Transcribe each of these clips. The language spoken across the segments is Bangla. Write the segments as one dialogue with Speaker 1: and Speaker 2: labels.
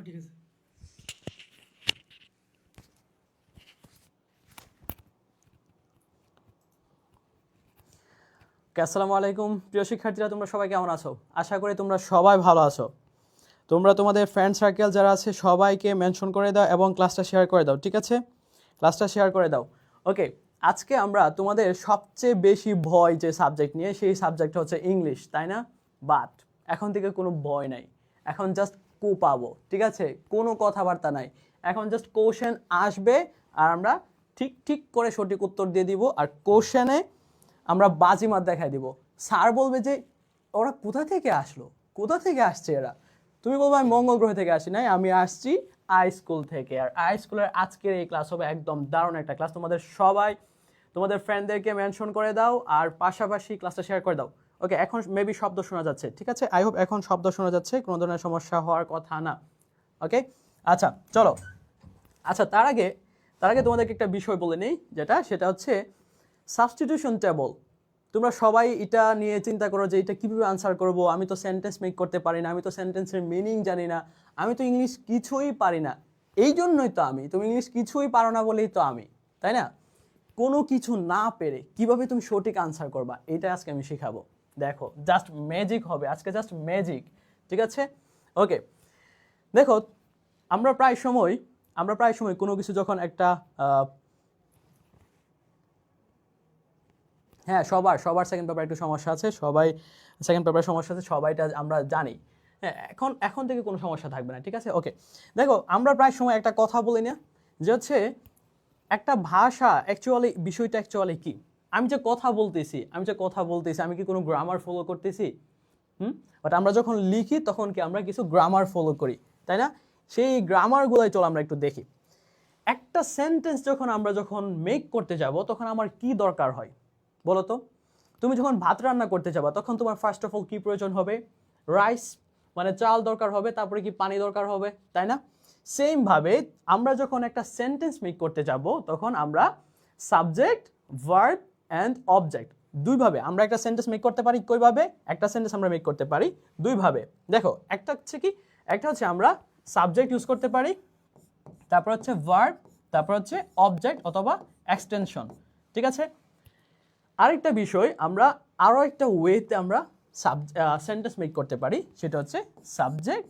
Speaker 1: ঠিক আছে। আসসালামু আলাইকুম প্রিয় শিক্ষার্থীরা, তোমরা সবাই কেমন আছো? আশা করি তোমরা সবাই ভালো আছো। তোমরা তোমাদের ফ্রেন্ড সার্কেল যারা আছে সবাইকে মেনশন করে দাও এবং ক্লাসটা শেয়ার করে দাও, ঠিক আছে? ক্লাসটা শেয়ার করে দাও। ওকে, আজকে আমরা তোমাদের সবচেয়ে বেশি ভয় যে সাবজেক্ট নিয়ে, সেই সাবজেক্ট হচ্ছে ইংলিশ, তাই না? বাট এখন থেকে কোনো ভয় নাই, এখন জাস্ট পাবো, ঠিক আছে? কোনো কথাবার্তা নাই, এখন জাস্ট কোশ্চেন আসবে আর আমরা ঠিক ঠিক করে সঠিক উত্তর দিয়ে দিব। আর কোশ্চেনে আমরা বাজিমাত দেখাই দিব। স্যার বলবে যে ওরা কোথা থেকে আসলো, কোথা থেকে আসছে এরা। তুমি বলবো আমি মঙ্গল গ্রহ থেকে আসি নাই, আমি আসছি আই স্কুল থেকে। আর আই স্কুলের আজকের এই ক্লাস হবে একদম দারুণ একটা ক্লাস। তোমাদের সবাই তোমাদের ফ্রেন্ডদেরকে মেনশন করে দাও আর পাশাপাশি ক্লাসটা শেয়ার করে দাও। ওকে, এখন মেবি শব্দ শোনা যাচ্ছে, ঠিক আছে? আই হোপ এখন শব্দ শোনা যাচ্ছে, কোনো ধরনের সমস্যা হওয়ার কথা না। ওকে, আচ্ছা চলো। আচ্ছা, তার আগে তোমাদেরকে একটা বিষয় বলে নেই, সেটা হচ্ছে সাবস্টিটিউশন টেবল। তোমরা সবাই এটা নিয়ে চিন্তা করো যে এটা কীভাবে আনসার করব, আমি তো সেন্টেন্স মেক করতে পারি না, আমি তো সেন্টেন্সের মিনিং জানি না, আমি তো ইংলিশ কিছুই পারি না। এই জন্যই তো তুমি ইংলিশ কিছুই পারো না বলেই তো আমি, তাই না? কোনো কিছু না পেরে কিভাবে তুমি সঠিক আনসার করবা, এটা আজকে আমি শেখাবো। দেখো, জাস্ট ম্যাজিক হবে আজকে, জাস্ট ম্যাজিক, ঠিক আছে? ওকে, দেখো, আমরা প্রায় সময় কোনো কিছু যখন একটা হ্যাঁ, সবার সেকেন্ড পেপার একটু সমস্যা আছে, সেকেন্ড পেপারের সমস্যা আছে, সবাইটা আমরা জানি। হ্যাঁ, এখন থেকে কোনো সমস্যা থাকবে না, ঠিক আছে? ওকে, দেখো, আমরা প্রায় সময় একটা কথা বলি না, যে হচ্ছে একটা ভাষা বিষয়টা অ্যাকচুয়ালি কি? আমি যে কথা বলতেছি আমি কি কোনো গ্রামার ফলো করতেছি? বাট আমরা যখন লিখি তখন কি আমরা কিছু গ্রামার ফলো করি, তাই না? সেই গ্রামারগুলোই চলো আমরা একটু দেখি। একটা সেন্টেন্স আমরা যখন মেক করতে যাব তখন আমার কি দরকার হয় বলো তো? তুমি যখন ভাত রান্না করতে যাবা তখন তোমার ফার্স্ট অফ অল কি প্রয়োজন হবে? রাইস, মানে চাল দরকার হবে, তারপরে কি পানি দরকার হবে, তাই না? সেম ভাবে আমরা যখন একটা সেন্টেন্স মেক করতে যাব তখন আমরা সাবজেক্ট, ভার্ব অ্যান্ড অবজেক্ট দুইভাবে আমরা একটা সেন্টেন্স মেক করতে পারি। কইভাবে একটা সেন্টেন্স আমরা মেক করতে পারি? দুইভাবে। দেখো, একটা হচ্ছে আমরা সাবজেক্ট ইউজ করতে পারি, তারপর হচ্ছে ভার্ব, তারপর হচ্ছে অবজেক্ট অথবা এক্সটেনশন, ঠিক আছে? আরেকটা বিষয়, আমরা আরও একটা ওয়েতে আমরা সেন্টেন্স মেক করতে পারি, সেটা হচ্ছে সাবজেক্ট,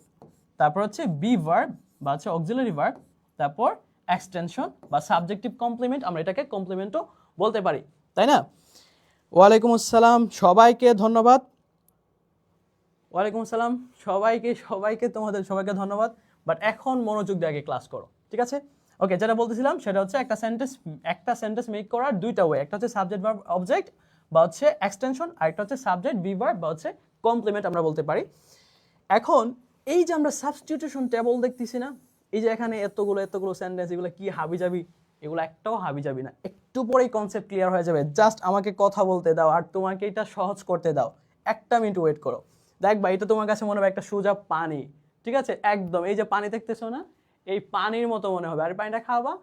Speaker 1: তারপর হচ্ছে বি ভার্ব বা হচ্ছে অক্সিলারি ভার্ব, তারপর এক্সটেনশন বা সাবজেক্টিভ কমপ্লিমেন্ট, আমরা এটাকে কমপ্লিমেন্টও বলতে পারি, তাই না? ওয়ালাইকুম আসসালাম, সবাইকে ধন্যবাদ। ওয়ালাইকুম আসসালাম সবাইকে তোমাদের সবাইকে ধন্যবাদ। বাট এখন মনোযোগ দিয়ে আগে ক্লাস করো, ঠিক আছে? ওকে, যেটা বলতেছিলাম সেটা হচ্ছে একটা সেন্টেন্স মেক করার দুইটা ওয়ে, একটা হচ্ছে সাবজেক্ট ভার্ব অবজেক্ট বা হচ্ছে এক্সটেনশন, আর একটা হচ্ছে সাবজেক্ট বি ভার্ব বা হচ্ছে কমপ্লিমেন্ট আমরা বলতে পারি। এখন এই যে আমরা সাবস্টিটিউশন টেবল দেখতেছি না, এই যে এখানে এতগুলো সেন্টেন্স, এগুলো কি হাবিজাবি? এগুলো একটাও হাবিজাবি না, একটু পরেই কনসেপ্ট ক্লিয়ার হয়ে যাবে। জাস্ট আমাকে কথা বলতে দাও আর তোমাকে এটা সহজ করতে দাও, একটা মিনিট ওয়েট করো। দেখবা এটা তোমার কাছে মনে হবে একটা সোজা পানি, ঠিক আছে? একদম এই যে পানি দেখতেছো না, এই পানির মতো মনে হবে, আর পানিটা খাওয়া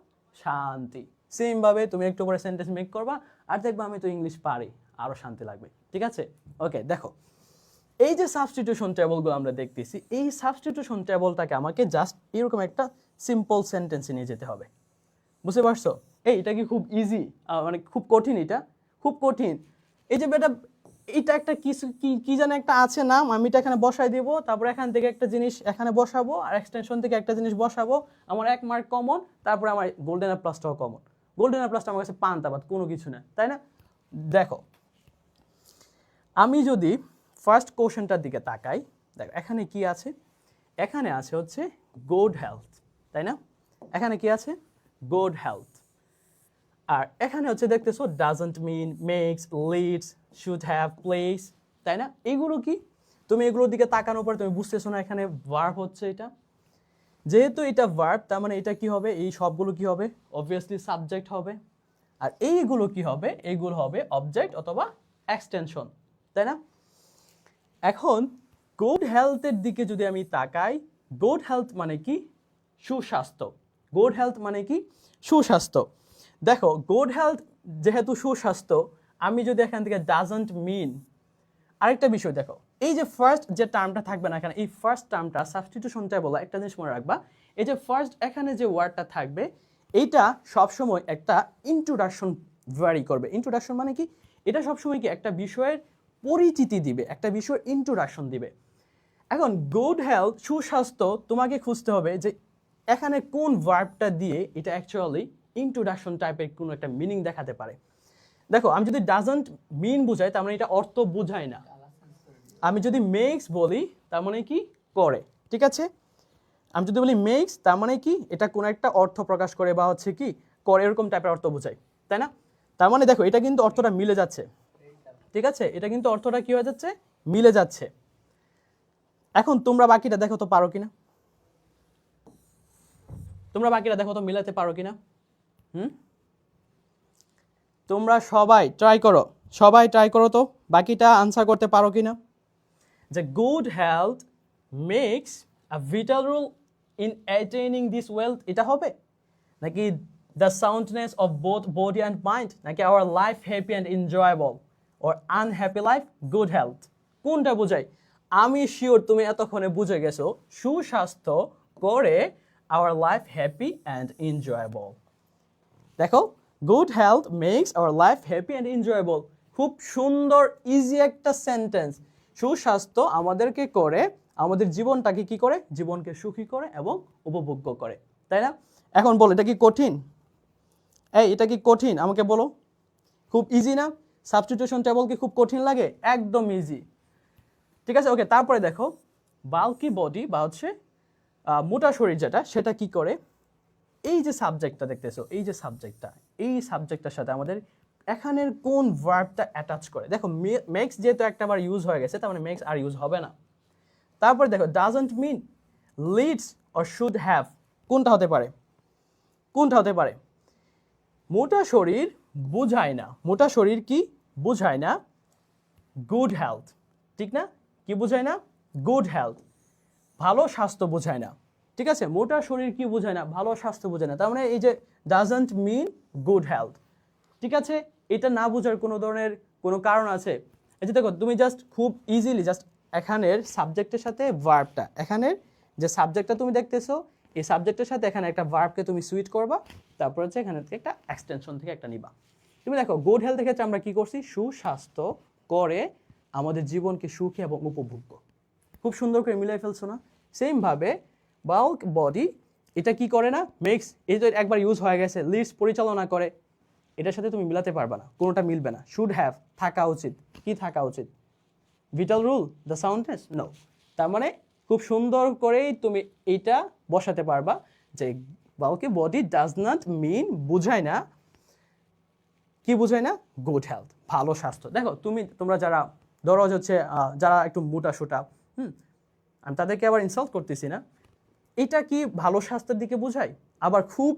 Speaker 1: শান্তি। সেম ভাবে তুমি একটু পরে সেন্টেন্স মেক করবা আর দেখবা আমি তো ইংলিশ পারি, আরো শান্তি লাগবে, ঠিক আছে? ওকে, দেখো, এই যে সাবস্টিটিউশন টেবলগুলো আমরা দেখতেছি, এই সাবস্টিটিউশন টেবলটাকে আমাকে জাস্ট এরকম একটা সিম্পল সেন্টেন্সে নিয়ে যেতে হবে, বুঝতে পারছো? এটা কি খুব ইজি? মানে খুব কঠিন? এটা খুব কঠিন। এই যে বেটা, এটা একটা কি জানে একটা আছে নাম, আমি এটা এখানে বসাই দিব, তারপর এখান থেকে একটা জিনিস এখানে বসাবো আর এক্সটেনশন থেকে একটা জিনিস বসাবো, আমার 1 মার্ক কমন, তারপরে আমার গোল্ডেন এ প্লাসটাও কমন। গোল্ডেন এ প্লাসটা আমার কাছে পান্তাবাদ, কোনো কিছু না, তাই না? দেখো, আমি যদি ফার্স্ট কোশ্চেনটার দিকে তাকাই, দেখো এখানে কি আছে? এখানে আছে হচ্ছে গুড হেলথ, তাই না? এখানে কি আছে? Good health. আর এখানে হচ্ছে দেখতেছো doesn't mean, makes, leads, should have, plays, তাই না? এগুলো কি? তুমি এগুলোর দিকে তাকানোর পর তুমি বুঝতেছো না এখানে ভার্ব হচ্ছে এটা। যেহেতু এটা ভার্ব, তার মানে এটা কি হবে? এই সবগুলো কি হবে? অবভিয়াসলি সাবজেক্ট হবে। আর এইগুলো কি হবে? এইগুলো হবে অবজেক্ট অথবা এক্সটেনশন, তাই না? এখন গুড হেলথের দিকে যদি আমি তাকাই, গুড হেলথ মানে কি? সুস্বাস্থ্য। গুড হেলথ মানে কি? সুস্বাস্থ্য। দেখো, গুড হেলথ যেহেতু সুস্বাস্থ্য, আমি যদি এখান থেকে ডাজন্ট মিন, আরেকটা বিষয় দেখো, এই যে ফার্স্ট যে টার্মটা থাকবে না এখানে, এই ফার্স্ট টার্মটা সাবস্টিটিউশনটা বলা, একটা জিনিস মনে রাখবা, এই যে ফার্স্ট এখানে যে ওয়ার্ডটা থাকবে এইটা সবসময় একটা ইন্ট্রোডাকশন ভ্যারি করবে। ইন্ট্রোডাকশন মানে কি, এটা সবসময় কি একটা বিষয়ের পরিচিতি দিবে, একটা বিষয়ের ইন্ট্রোডাকশন দিবে। এখন গুড হেলথ, সুস্বাস্থ্য, তোমাকে খুঁজতে হবে যে এখানে কোন ভার্বটা দিয়ে এটা অ্যাকচুয়ালি ইন্ট্রোডাকশন টাইপের কোনো একটা মিনিং দেখাতে পারে। দেখো আমি যদি ডাজন্ট মিন বুঝাই তার মানে এটা অর্থ বুঝায় না। আমি যদি মেক্স বলি তার মানে কি করে, ঠিক আছে? আমি যদি বলি মেক্স তার মানে কি এটা কোনো একটা অর্থ প্রকাশ করে বা হচ্ছে কি করে, এরকম টাইপের অর্থ বোঝায়, তাই না? তার মানে দেখো এটা কিন্তু অর্থটা মিলে যাচ্ছে, ঠিক আছে? এটা কিন্তু অর্থটা কি হয়ে যাচ্ছে, মিলে যাচ্ছে। এখন তোমরা বাকিটা দেখো তো পারো কিনা, তোমরা বাকিটা দেখো তো মিলাতে পারো কিনা। তোমরা সবাই ট্রাই করো, সবাই ট্রাই করো তো বাকিটা আনসার করতে পারো কিনা। যে good health makes a vital role in attaining this wealth, এটা হবে নাকি the soundness of both body and mind, নাকি our life happy and enjoyable or unhappy life, good health কোনটা বোঝায়? আমি শিওর তুমি এতক্ষণে বুঝে গেছো সুস্বাস্থ্য করে our life happy and enjoyable. দেখো good health makes our life happy and enjoyable, খুব সুন্দর ইজি একটা সেন্টেন্স। সুস্বাস্থ্য আমাদেরকে করে আমাদের জীবনটাকে কি করে, জীবনকে সুখী করে এবং উপভোগ্য করে, তাই না? এখন বলো এটা কি কঠিন? এটা কি কঠিন আমাকে বলো? খুব ইজি না? সাবস্টিটিউশন টেবল কি খুব কঠিন লাগে? একদম ইজি, ঠিক আছে? ওকে, তারপরে দেখো বাল্কি বডি বা হচ্ছে মোটা শরীর যেটা, সেটা কি করে, এই যে সাবজেক্টটা দেখতেছো, এই যে সাবজেক্টটা, এই সাবজেক্টটার সাথে আমাদের এখানের কোন ভার্বটা অ্যাটাচ করে। দেখো মেক্স যেহেতু একটা বার ইউজ হয়ে গেছে তার মানে মেক্স আর ইউজ হবে না। তারপরে দেখো doesn't mean, leads or should have, কোনটা হতে পারে, কোনটা হতে পারে? মোটা শরীর বুঝায় না, মোটা শরীর কি বুঝায় না, গুড হেলথ, ঠিক না? কি বুঝায় না? গুড হেলথ, ভালো স্বাস্থ্য বোঝায় না, ঠিক আছে? মোটা শরীর কি বোঝায় না, ভালো স্বাস্থ্য বোঝায় না। তার মানে এই যে ডাজন্ট মিন গুড হেলথ, ঠিক আছে? এটা না বোঝার কোনো ধরনের কোনো কারণ আছে? এই যে দেখো তুমি জাস্ট খুব ইজিলি জাস্ট এখানের সাবজেক্টের সাথে ভার্বটা, এখানের যে সাবজেক্টটা তুমি দেখতেছো এই সাবজেক্টের সাথে এখানে একটা ভার্বকে তুমি সুইট করবা, তারপর হচ্ছে এখানে থেকে একটা এক্সটেনশন থেকে একটা নিবা। তুমি দেখো গুড হেলথের ক্ষেত্রে আমরা কি করছি, সুস্বাস্থ্য করে আমাদের জীবনকে সুখী এবং উপভোগ্য, খুব সুন্দর করে মিলাই ফেলছো না? সেমভাবে বাল্ক বডি এটা কি করে না, মেক্স, এই তো একবার ইউজ হয়ে গেছে, লিস্ট পরিচালনা করে, এটার সাথে তুমি মিলাতে পারবে না, কোনোটা মিলবে না। শুড হ্যাভ থাকা উচিত, কি থাকা উচিত? Vital rule, the soundness, no. তার মানে খুব সুন্দর করেই তুমি এইটা বসাতে পারবা যে bulky body does not mean, বুঝায় না, কি বুঝায় না, গুড হেলথ, ভালো স্বাস্থ্য। দেখো তোমরা যারা ধরো হচ্ছে যারা একটু মোটা সোটা, আমি তাদেরকে আবার ইনসাল্ট করতেছি না, এটা কি ভালো স্বাস্থ্যের দিকে বোঝায়? আবার খুব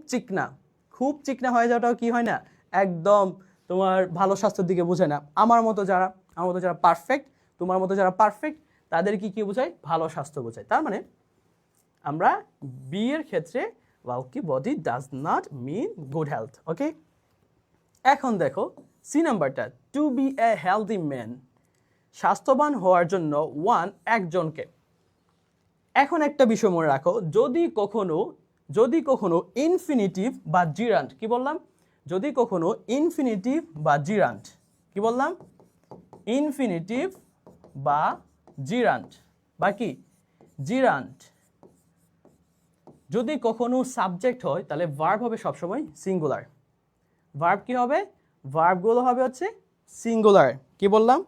Speaker 1: চিকনা হয়ে যাওয়াটাও কি হয় না, একদম তোমার ভালো স্বাস্থ্যের দিকে বোঝায় না। আমার মতো যারা পারফেক্ট, তোমার মতো যারা পারফেক্ট, তাদের কি বোঝায়, ভালো স্বাস্থ্য বোঝায়। তার মানে আমরা বি এর ক্ষেত্রে bulky body does not mean good health, okay? এখন দেখো সি নাম্বারটা, to be a healthy man, স্বাস্থ্যবান হওয়ার জন্য একজনকে। এখন একটা বিষয় মনে রাখো, যদি কখনো ইনফিনিটিভ বা জিরান্ট, কি বললাম, যদি কখনো ইনফিনিটিভ বা জিরান্ট, কি বললাম, ইনফিনিটিভ বা জিরান্ট বা কি জিরান্ট, যদি কখনো সাবজেক্ট হয় তাহলে ভার্ব হবে সবসময় সিঙ্গুলার। ভার্ব কি হবে, ভার্বগুলো হবে হচ্ছে সিঙ্গুলার। কি বললাম,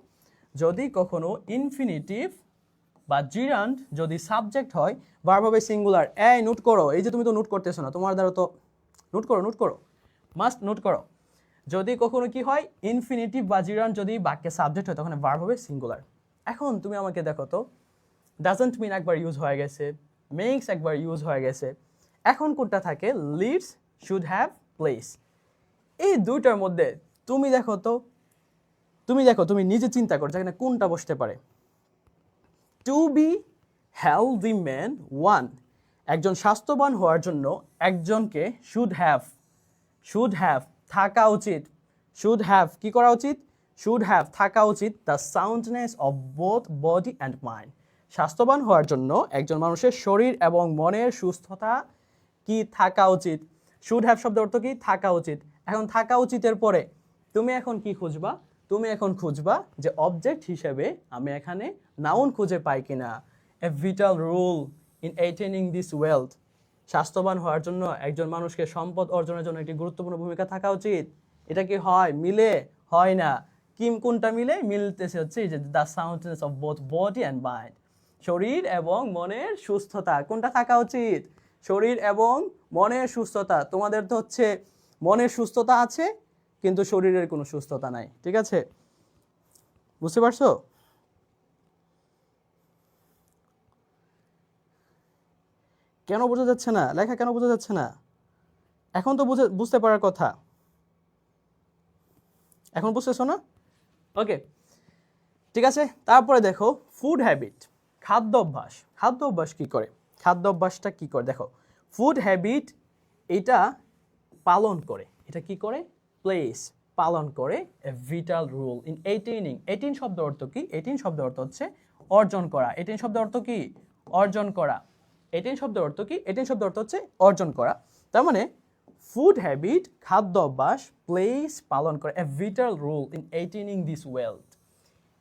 Speaker 1: যদি কখনো ইনফিনিটিভ বা জিরান্ট যদি সাবজেক্ট হয় ভার্ব হবে সিঙ্গুলার। এই নোট করো, এই যে তুমি তো নোট করতেছো না, তোমার দ্বারা তো নোট করো, মাস্ট নোট করো। যদি কখনো কি হয়, ইনফিনিটিভ বা জিরান্ট যদি বাক্যে সাবজেক্ট হয় তখন ভার্ব হবে সিঙ্গুলার। এখন তুমি আমাকে দেখো তো, ডাজন্ট মিন একবার ইউজ হয়ে গেছে, মেক্স একবার ইউজ হয়ে গেছে, এখন কোনটা থাকে, লিডস, শুড হ্যাভ, প্লেস। এই দুইটার মধ্যে তুমি দেখো তো, তুমি নিজে চিন্তা করো যেখানে কোনটা বসতে পারে। টু বি হেলদি ম্যান একজন স্বাস্থ্যবান হওয়ার জন্য একজনকে শুড হ্যাভ থাকা উচিত, শুড হ্যাভ কি করা উচিত, শুড হ্যাভ থাকা উচিত the soundness of both body and mind. স্বাস্থ্যবান হওয়ার জন্য একজন মানুষের শরীর এবং মনের সুস্থতা কি থাকা উচিত। শুড হ্যাভ শব্দের অর্থ কি? থাকা উচিত। এখন থাকা উচিতের পরে তুমি এখন কি খুঁজবা? তুমি এখন খুঁজবা যে অবজেক্ট হিসেবে আমি এখানে নাউন খুঁজে পাই কিনা। A vital rule in attaining this wealth. স্বাস্থ্যবান হওয়ার জন্য একজন মানুষকে সম্পদ অর্জনের জন্য একটি গুরুত্বপূর্ণ ভূমিকা থাকা উচিত। এটা কি হয়? মিলে? হয় না। কোনটা মিলে? মিলতেছে হচ্ছে যে the soundness of both body and mind. শরীর এবং মনের সুস্থতা কোনটা থাকা উচিত? শরীর এবং মনের সুস্থতা। তোমাদের তো হচ্ছে মনের সুস্থতা আছে কিন্তু শরীরের কোনো সুস্থতা নাই, ঠিক আছে? বুঝতে পারছো? কেন বোঝা যাচ্ছে না? লেখা কেন বোঝা যাচ্ছে না? এখন তো বুঝতে পারার কথা। এখন বুঝতেছো না? ওকে, ঠিক আছে। তারপরে দেখো ফুড হ্যাবিট, খাদ্য অভ্যাস। খাদ্য অভ্যাস কি করে? খাদ্য অভ্যাসটা কি করে দেখো। ফুড হ্যাবিট এটা পালন করে, এটা কি করে? প্লেস, পালন করে a vital rule in এইটিনিং। Eighteen শব্দ অর্থ কি? এইটিন শব্দ অর্থ হচ্ছে অর্জন করা। এইটিন শব্দ অর্থ কি? অর্জন করা। এইটিন শব্দ অর্থ কি? এইটিন শব্দ অর্থ হচ্ছে অর্জন করা। তার মানে ফুড হ্যাবিট, খাদ্য অভ্যাস, প্লেস, পালন করে a vital rule in attaining this wealth.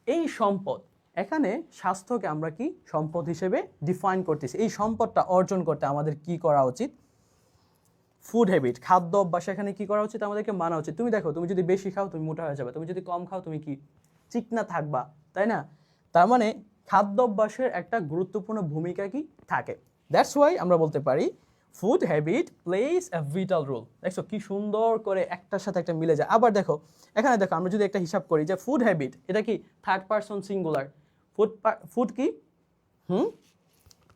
Speaker 1: এই সম্পদ, এখানে স্বাস্থ্যকে আমরা কি সম্পদ হিসেবে ডিফাইন করতেছি। এই সম্পদটা অর্জন করতে আমাদের কি করা উচিত? ফুড হ্যাবিট, খাদ্য অভ্যাস, এখানে কি করা উচিত? আমাদেরকে মানা উচিত। তুমি দেখো, তুমি যদি বেশি খাও তুমি মোটা হয়ে যাবে, তুমি যদি কম খাও তুমি কি চিকনা থাকবা, তাই না? তার মানে খাদ্য অভ্যাসের একটা গুরুত্বপূর্ণ ভূমিকা কি থাকে। দ্যাটস ওয়াই আমরা বলতে পারি ফুড হ্যাবিট প্লেস এ ভিটাল রোল। দেখছো কি সুন্দর করে একটার সাথে একটা মিলে যায়। আবার দেখো এখানে দেখো, আমরা যদি একটা হিসাব করি যে ফুড হ্যাবিট এটা কি থার্ড পারসন সিঙ্গুলার। ফুড কি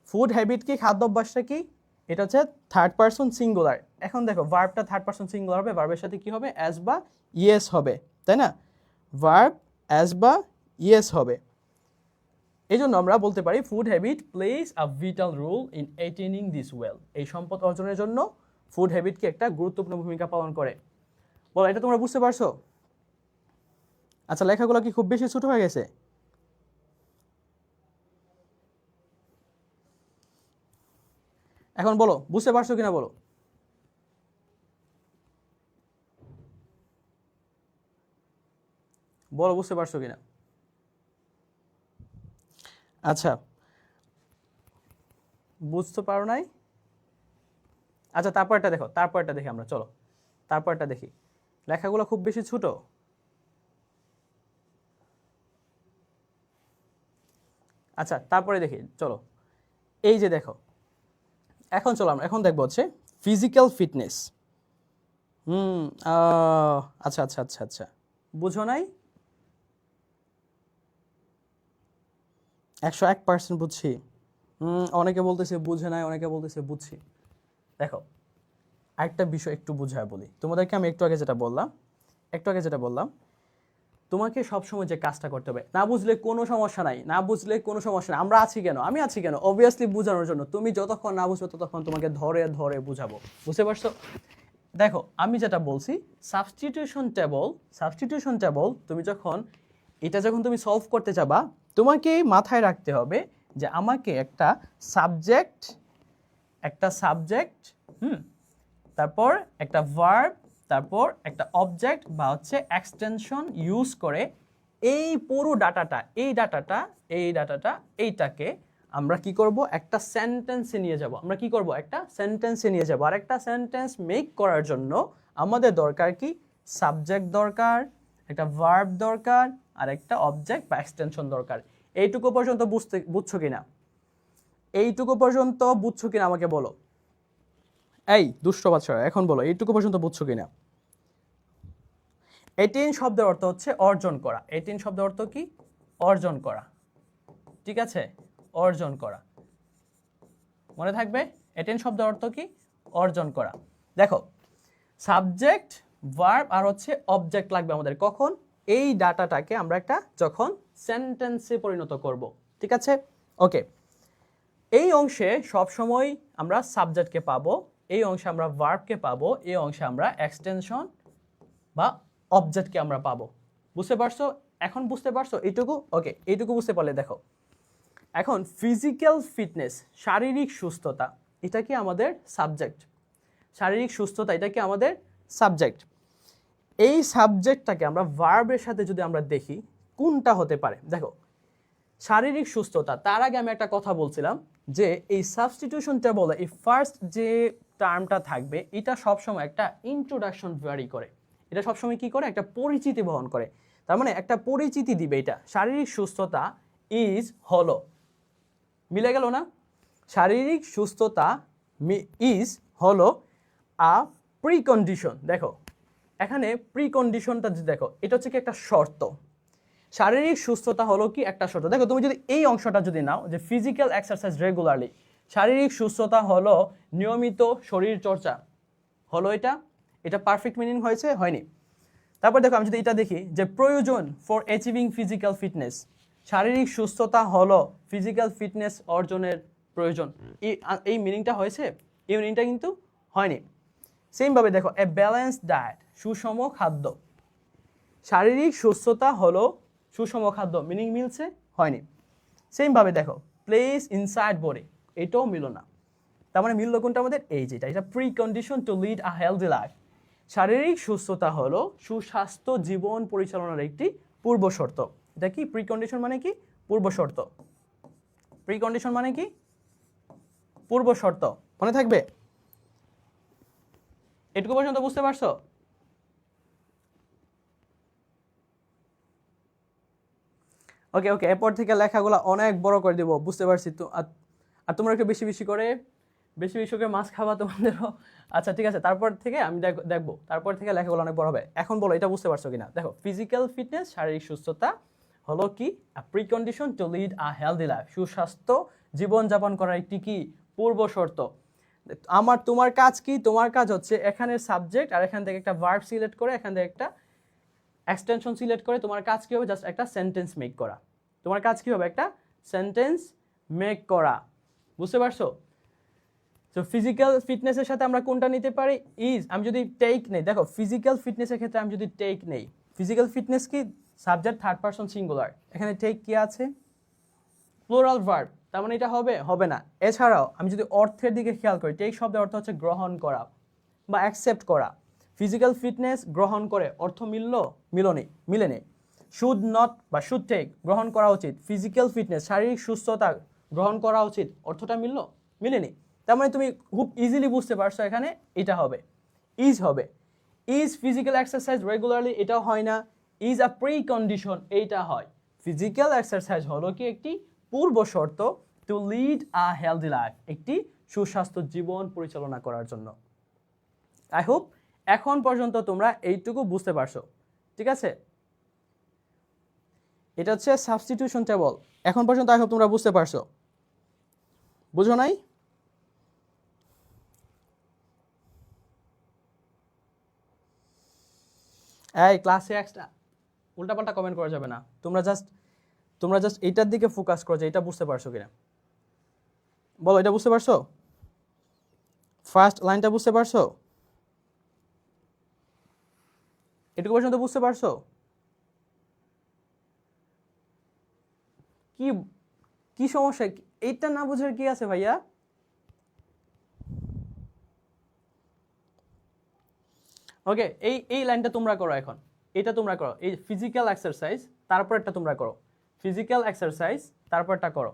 Speaker 1: ফুড হ্যাবিট কি, খাদ্য অভ্যাসটা কি, এটা হচ্ছে থার্ড পারসন সিঙ্গুলার। এখন দেখো ভার্বটা থার্ড পারসন সিঙ্গুলার হবে, ভার্বের সাথে কি হবে? অ্যাজ বা ইয়েস হবে, তাই না? ভার্ব অ্যাজ বা ইয়েস হবে। এই জন্য আমরা বলতে পারি food habit plays a vital role in attaining this wealth. এই সম্পদ অর্জনের জন্য ফুড হ্যাবিটকে একটা গুরুত্বপূর্ণ ভূমিকা পালন করে। বলো, এটা তোমরা বুঝতে পারছো? আচ্ছা, লেখাগুলো কি খুব বেশি ছোট হয়ে গেছে? এখন বলো বুঝতে পারছো কিনা বলো। বলো বুঝতে পারছো কিনা। আচ্ছা, বুঝতে পারো নাই? আচ্ছা, তারপরটা দেখো, তারপরটা দেখি আমরা, চলো তারপরটা দেখি। লেখাগুলো খুব বেশি ছোট। আচ্ছা, তারপরে দেখি, চলো এই যে দেখো, এখন চলো আমরা এখন দেখবো হচ্ছে ফিজিক্যাল ফিটনেস। আচ্ছা আচ্ছা আচ্ছা আচ্ছা, বুঝো নাই? 101% বুঝছি। অনেকে বলতেছে বুঝে নাই, অনেকে বলতেছে বুঝছি। দেখো আরেকটা বিষয় একটু বুঝায় বলি তোমাদেরকে। আমি একটু আগে যেটা বললাম, তোমাকে সবসময় যে কাজটা করতে হবে, না বুঝলে কোনো সমস্যা নাই, না বুঝলে কোনো সমস্যা নাই। আমরা আছি কেন? আমি আছি কেন? অবভিয়াসলি বোঝানোর জন্য। তুমি যতক্ষণ না বুঝবে ততক্ষণ তোমাকে ধরে ধরে বুঝাবো। বুঝতে পারছো? দেখো আমি যেটা বলছি, সাবস্টিটিউশন টেবল তুমি যখন তুমি সলভ করতে যাবা, তোমাকে মাথায় রাখতে হবে যে আমাকে একটা সাবজেক্ট তারপর একটা ভার্ব, তারপর একটা অবজেক্ট বা হচ্ছে এক্সটেনশন ইউজ করে এই পুরো এইটাকে আমরা কি করব? একটা সেন্টেন্সে নিয়ে যাব। আমরা কি করব? একটা সেন্টেন্সে নিয়ে যাব। আর একটা সেন্টেন্স মেক করার জন্য আমাদের দরকার কি? সাবজেক্ট দরকার, একটা ভার্ব দরকার, আর একটা অবজেক্ট বা এক্সটেনশন দরকার। এইটুকু পর্যন্ত বুঝছো কিনা? এইটুকু পর্যন্ত বুঝছো কিনা আমাকে বলো। এই দুষ্ট বাচ্চা, এখন বলো এইটুকু পর্যন্ত বুঝছো কিনা? 18 শব্দের অর্থ হচ্ছে অর্জন করা। 18 শব্দের অর্থ কি? অর্জন করা, ঠিক আছে? অর্জন করা মনে থাকবে। 18 শব্দের অর্থ কি? অর্জন করা। দেখো সাবজেক্ট, ভার্ব আর হচ্ছে অবজেক্ট লাগবে আমাদের কখন? এই ডাটাটাকে আমরা একটা যখন সেন্টেন্সে পরিণত করব, ঠিক আছে? ওকে, এই অংশে সবসময় আমরা সাবজেক্টকে পাবো, এই অংশে আমরা ভার্বকে পাবো, এই অংশে আমরা এক্সটেনশন বা অবজেক্টকে আমরা পাবো, বুঝতে পারছো? এখন বুঝতে পারছো এইটুকু? ওকে, এইটুকু বুঝতে পারলে দেখো, এখন ফিজিক্যাল ফিটনেস, শারীরিক সুস্থতা, এটা কি আমাদের সাবজেক্ট। শারীরিক সুস্থতা এটা কি আমাদের সাবজেক্ট। এই সাবজেক্টটাকে আমরা ভার্বের সাথে যদি আমরা দেখি কোনটা হতে পারে, দেখো শারীরিক সুস্থতা, তার আগে আমি একটা কথা বলছিলাম যে এই সাবস্টিটিউশন টেবলে এই ফার্স্ট যে টার্মটা থাকবে এটা সবসময় একটা ইন্ট্রোডাকশন ভ্যারি করে, এটা সবসময় কি করে, একটা পরিচিতি বহন করে, তার মানে একটা পরিচিতি দিবে। এটা শারীরিক সুস্থতা ইজ হলো, মিলে গেল না? শারীরিক সুস্থতা ইজ হলো আ প্রিকন্ডিশন। দেখো এখানে প্রিকন্ডিশনটা যদি দেখো, এটা হচ্ছে কি একটা শর্ত। শারীরিক সুস্থতা হলো কি একটা শর্ত। দেখো তুমি যদি এই অংশটা যদি নাও যে ফিজিক্যাল এক্সারসাইজ রেগুলারলি, শারীরিক সুস্থতা হলো নিয়মিত শরীর চর্চা, হলো এটা, এটা পারফেক্ট মিনিং হয়েছে, হয়নি? তারপর দেখো আমি যদি এটা দেখি যে প্রয়োজন ফর অ্যাচিভিং ফিজিক্যাল ফিটনেস, শারীরিক সুস্থতা হলো ফিজিক্যাল ফিটনেস অর্জনের প্রয়োজন, এই মিনিংটা হয়েছে? এই মিনিংটা কিন্তু হয়নি। সেমভাবে দেখো এ ব্যালেন্সড ডায়েট, সুষম খাদ্য, শারীরিক সুস্থতা হলো সুষম খাদ্য, মিনিং মিলছে? হয়নি। সেমভাবে দেখো প্লেস ইনসাইড বডি, এটাও মিলল না। তার মানে মিলল কোনটা আমাদের? এই যেটা, এটা pre condition to lead a healthy life. শারীরিক সুস্থতা হলো সুস্বাস্থ্য জীবন পরিচালনার একটি পূর্ব শর্ত। এটা কি প্রি কন্ডিশন মানে কি? পূর্ব শর্ত। প্রি কন্ডিশন মানে কি? পূর্ব শর্ত। মনে থাকবে? এটুকু পর্যন্ত বুঝতে পারছো? ওকে ওকে, এরপর থেকে লেখাগুলো অনেক বড় করে দিব, বুঝতে পারছি তো। আর তোমরা একটু বেশি বেশি করে মাছ খাওয়া তোমাদেরও। আচ্ছা ঠিক আছে, তারপর থেকে আমি দেখবো, তারপর থেকে লেখাগুলো অনেক বড় হবে। এখন বলো এটা বুঝতে পারছো কিনা? দেখো ফিজিক্যাল ফিটনেস, শারীরিক সুস্থতা হলো কি precondition to lead a healthy life, সুস্বাস্থ্য জীবনযাপন করার একটি কি পূর্ব শর্ত। তোমার কাজ কি? তোমার কাজ হচ্ছে এখানের সাবজেক্ট আর এখান থেকে একটা ভার্ব সিলেক্ট করে এখান থেকে একটা এক্সটেনশন সিলেক্ট করে তোমার কাজ কি হবে? জাস্ট একটা সেন্টেন্স মেক করা। তোমার কাজ কি হবে? একটা সেন্টেন্স মেক করা। বুঝতে পারছো? তো ফিজিক্যাল ফিটনেসের সাথে আমরা কোনটা নিতে পারি? ইজ। আমি যদি টেক নেই, দেখো ফিজিক্যাল ফিটনেসের ক্ষেত্রে আমি যদি টেক নেই, ফিজিক্যাল ফিটনেস কি সাবজেক্ট থার্ড পারসন সিঙ্গুলার, এখানে টেক কি আছে? প্লুরাল ভার্ব, তার মানে এটা হবে? হবে না। এছাড়াও আমি যদি অর্থের দিকে খেয়াল করি, টেক শব্দের অর্থ হচ্ছে গ্রহণ করা বা অ্যাকসেপ্ট করা। ফিজিক্যাল ফিটনেস গ্রহণ করে, অর্থ মিলেনি। শুড নট বা শুড টেক, গ্রহণ করা উচিত। ফিজিক্যাল ফিটনেস শারীরিক সুস্থতা গ্রহণ করা উচিত, অর্থটা মিলেনি। তার মানে তুমি খুব ইজিলি বুঝতে পারছো এখানে এটা হবে, ইজ হবে। ইজ ফিজিক্যাল এক্সারসাইজ রেগুলারলি, এটাও হয় না। ইজ আ প্রি কন্ডিশন, এইটা হয়। ফিজিক্যাল এক্সারসাইজ হলো কি একটি পূর্ব শর্ত to lead a healthy life, একটি সুস্বাস্থ্য জীবন পরিচালনা করার জন্য। আই হোপ এখন পর্যন্ত তোমরা এইটুকু বুঝতে পারছো, ঠিক আছে? এটা হচ্ছে সাবস্টিটিউশন টেবল। এখন পর্যন্ত আই হোপ তোমরা বুঝতে পারছো, বুঝো নাই? এই ক্লাসে একটা উল্টাপাল্টা কমেন্ট করা যাবে না। তোমরা জাস্ট এইটার দিকে ফোকাস করো যে এটা বুঝতে পারছো কিনা। বলো এটা বুঝতে পারছো? ফার্স্ট লাইনটা বুঝতে পারছো? এটুকু পর্যন্ত বুঝতে পারছো? কি কি সমস্যা? এইটা না বুঝার কি আছে ভাইয়া? ওকে, এই লাইনটা তোমরা করো এখন, এটা তোমরা করো। এই ফিজিক্যাল এক্সারসাইজ, তারপর একটা তোমরা করো। ফিজিক্যাল এক্সারসাইজ, তারপরটা করো।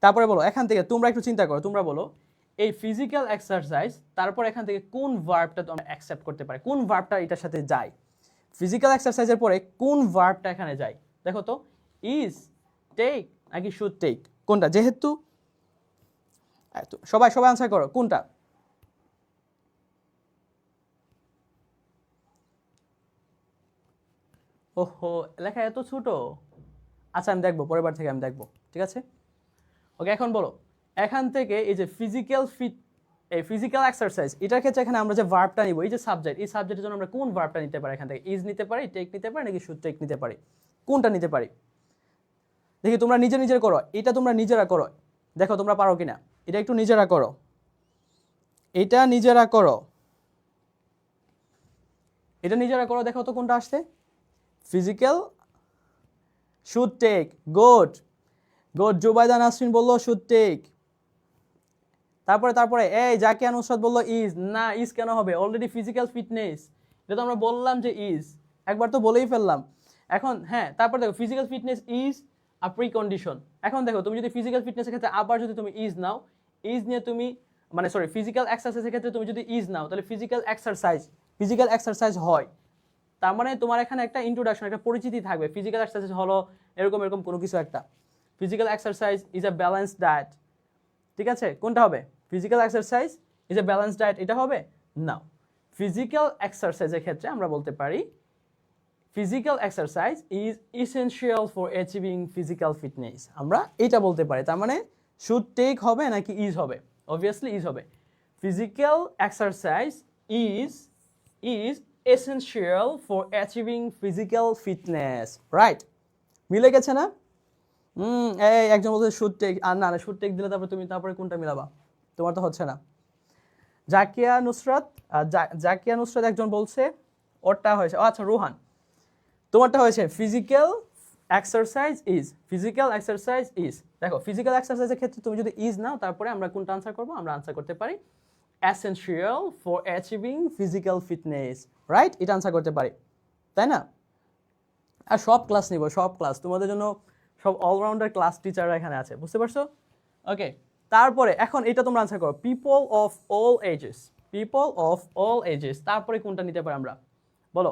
Speaker 1: তারপরে বলো এখান থেকে, তোমরা একটু চিন্তা করো, তোমরা বলো এই ফিজিক্যাল এক্সারসাইজ, তারপর এখান থেকে কোন ভার্বটা তোমরা অ্যাকসেপ্ট করতে পারে, কোন ভার্বটা এটার সাথে যায়। ফিজিক্যাল এক্সারসাইজের পরে কোন ভার্বটা এখানে যায়? দেখো তো, ইজ, টেক নাকি শুড টেক, কোনটা? যেহেতু সবাই আনসার করো, কোনটা? ওহো, লেখা এত ছোট। আচ্ছা আমি দেখবো, পরের বার থেকে আমি দেখবো, ঠিক আছে? ওকে, এখন বলো এখান থেকে এই যে এই ফিজিক্যাল এক্সারসাইজ, এটার ক্ষেত্রে এখানে আমরা যে ভার্বটা নিব, এই যে সাবজেক্ট, এই সাবজেক্টের জন্য আমরা কোন ভার্বটা নিতে পারি? এখান থেকে ইজ নিতে পারি, টেক নিতে পারি নাকি শুড টেক নিতে পারি? কোনটা নিতে পারি? দেখি তোমরা নিজের করো, এটা তোমরা নিজেরা করো, দেখো তোমরা পারো কিনা। এটা একটু নিজেরা করো, এটা নিজেরা করো, এটা নিজেরা করো, দেখো তো কোনটা আসছে। Physical should take, good good. Zubaida Nasrin বললো শুড টেক। তারপরে এই জাকিয়া নুসরাত বললো ইজ, না ইজ কেন হবে, অলরেডি ফিজিক্যাল ফিটনেস, এটা তো আমরা বললাম যে ইজ, একবার তো বলেই ফেললাম। এখন হ্যাঁ, তারপর দেখো physical fitness is a pre condition. এখন দেখো তুমি যদি ফিজিক্যাল ফিটনেসের ক্ষেত্রে আবার যদি তুমি ইজ নাও, ইজ নিয়ে তুমি মানে সরি ফিজিক্যাল এক্সারসাইজের ক্ষেত্রে তুমি যদি ইজ নাও, তাহলে ফিজিক্যাল এক্সারসাইজ হয়। তার মানে তোমার এখানে একটা ইন্ট্রোডাকশন, একটা পরিচিতি থাকবে, ফিজিক্যাল এক্সারসাইজ হলো এরকম এরকম কোনো কিছু একটা। Physical exercise is a balanced diet, ঠিক আছে, কোনটা হবে? Physical exercise is a balanced diet, এটা হবে না। ফিজিক্যাল এক্সারসাইজের ক্ষেত্রে আমরা বলতে পারি physical exercise is essential for achieving physical fitness, আমরা এটা বলতে পারি। তার মানে শুড টেক হবে নাকি ইজ হবে? অবভিয়াসলি ইজ হবে। Physical exercise is essential for achieving physical fitness, right? মিলে গেছে না? এই একজন বলছে শুড টেক, আর না শুড টেক দিলে তারপরে কোনটা মিলাবা? তোমার তো হচ্ছে না। জাকিয়া নুসরাত একজন বলছে ওরটা হয়েছে, আচ্ছা রোহান তোমারটা হয়েছে ফিজিক্যাল এক্সারসাইজ ইজ। দেখো ফিজিক্যাল এক্সারসাইজের ক্ষেত্রে তুমি যদি ইজ নাও, তারপরে আমরা কোনটা আনসার করবো? আমরা আনসার করতে পারি essential for achieving physical fitness, right? এটা আনসার করতে পারি, তাই না? আর সব ক্লাস নিব, সব ক্লাস তোমাদের জন্য, সব অলরাউন্ডার ক্লাস টিচাররা এখানে আছে, বুঝতে পারছো? ওকে, তারপরে এখন এটা তোমরা আনসার করো, পিপল অফ অল এজেস, তারপরে কোনটা নিতে পারি আমরা? বলো,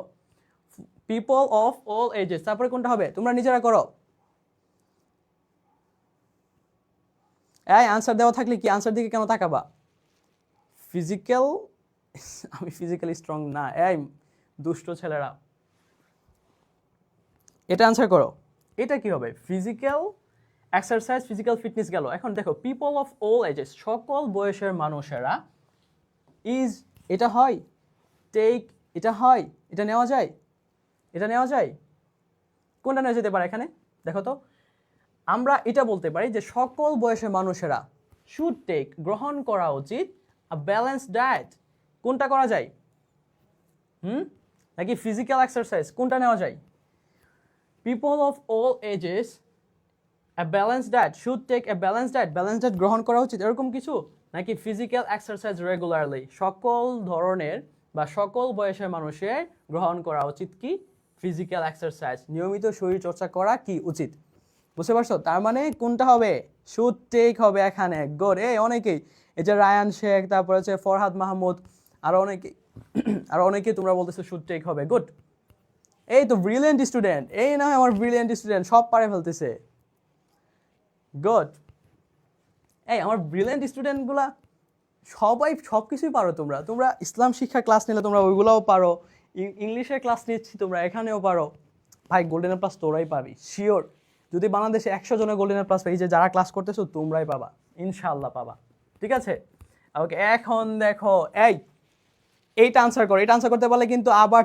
Speaker 1: পিপল অফ অল এজেস, তারপরে কোনটা হবে? তোমরা নিজেরা করো। এই আনসার দেওয়া থাকলে কি আনসার দিকে কেন তাকাবা? ফিজিক্যাল আমি ফিজিক্যালি স্ট্রং না, এই দুষ্ট ছেলেরা, এটা আনসার করো। এটা কি হবে? ফিজিক্যাল এক্সারসাইজ, ফিজিক্যাল ফিটনেস গেল। এখন দেখো পিপল অফ অল এজেস, সকল বয়সের মানুষেরা, ইজ এটা হয়, টেক এটা হয়, এটা নেওয়া যায়, কোনটা নেওয়া যেতে পারে এখানে? দেখো তো, আমরা এটা বলতে পারি যে সকল বয়সের মানুষেরা শুড টেক, গ্রহণ করা উচিত, আ ব্যালেন্সড ডায়েট, কোনটা করা যায়? নাকি ফিজিক্যাল এক্সারসাইজ, কোনটা নেওয়া যায়? People of all ages a balanced diet should take a balanced diet গ্রহণ করা উচিত, এরকম কিছু? নাকি ফিজিক্যাল এক্সারসাইজ রেগুলারলি, সকল ধরনের বা সকল বয়সের মানুষের গ্রহণ করা উচিত কি? ফিজিক্যাল এক্সারসাইজ, নিয়মিত শরীর চর্চা করা কি উচিত? বুঝতে পারছো? তার মানে কোনটা হবে? শুড টেক হবে এখানে, গুড। অনেকেই, এই যে রায়ান শেখ, তারপর হচ্ছে ফরহাদ মাহমুদ, আরো অনেকেই তোমরা বলতেছো শুড টেক হবে, গুড। এই তো ব্রিলিয়েন্ট স্টুডেন্ট, এই না আমার ব্রিলিয়েন্ট স্টুডেন্ট, সব পারে ফেলতেছে, গুড। এই আমার ব্রিলিয়েন্ট স্টুডেন্টগুলা সবাই সব কিছুই পারো। তোমরা ইসলাম শিক্ষা ক্লাস নিলে তোমরা ওইগুলোও পারো, ইংলিশের ক্লাস নিচ্ছি তোমরা এখানেও পারো। ভাই গোল্ডেন প্লাস তোরাই পাবি শিওর। যদি বাংলাদেশে 100 জনের গোল্ডেন প্লাস পাই, যে যারা ক্লাস করতেছো তোমরাই পাবা, ইনশাআল্লাহ পাবা, ঠিক আছে? ওকে, এখন দেখো এইটা আনসার করো। এটা আনসার করতে পারলে কিন্তু আবার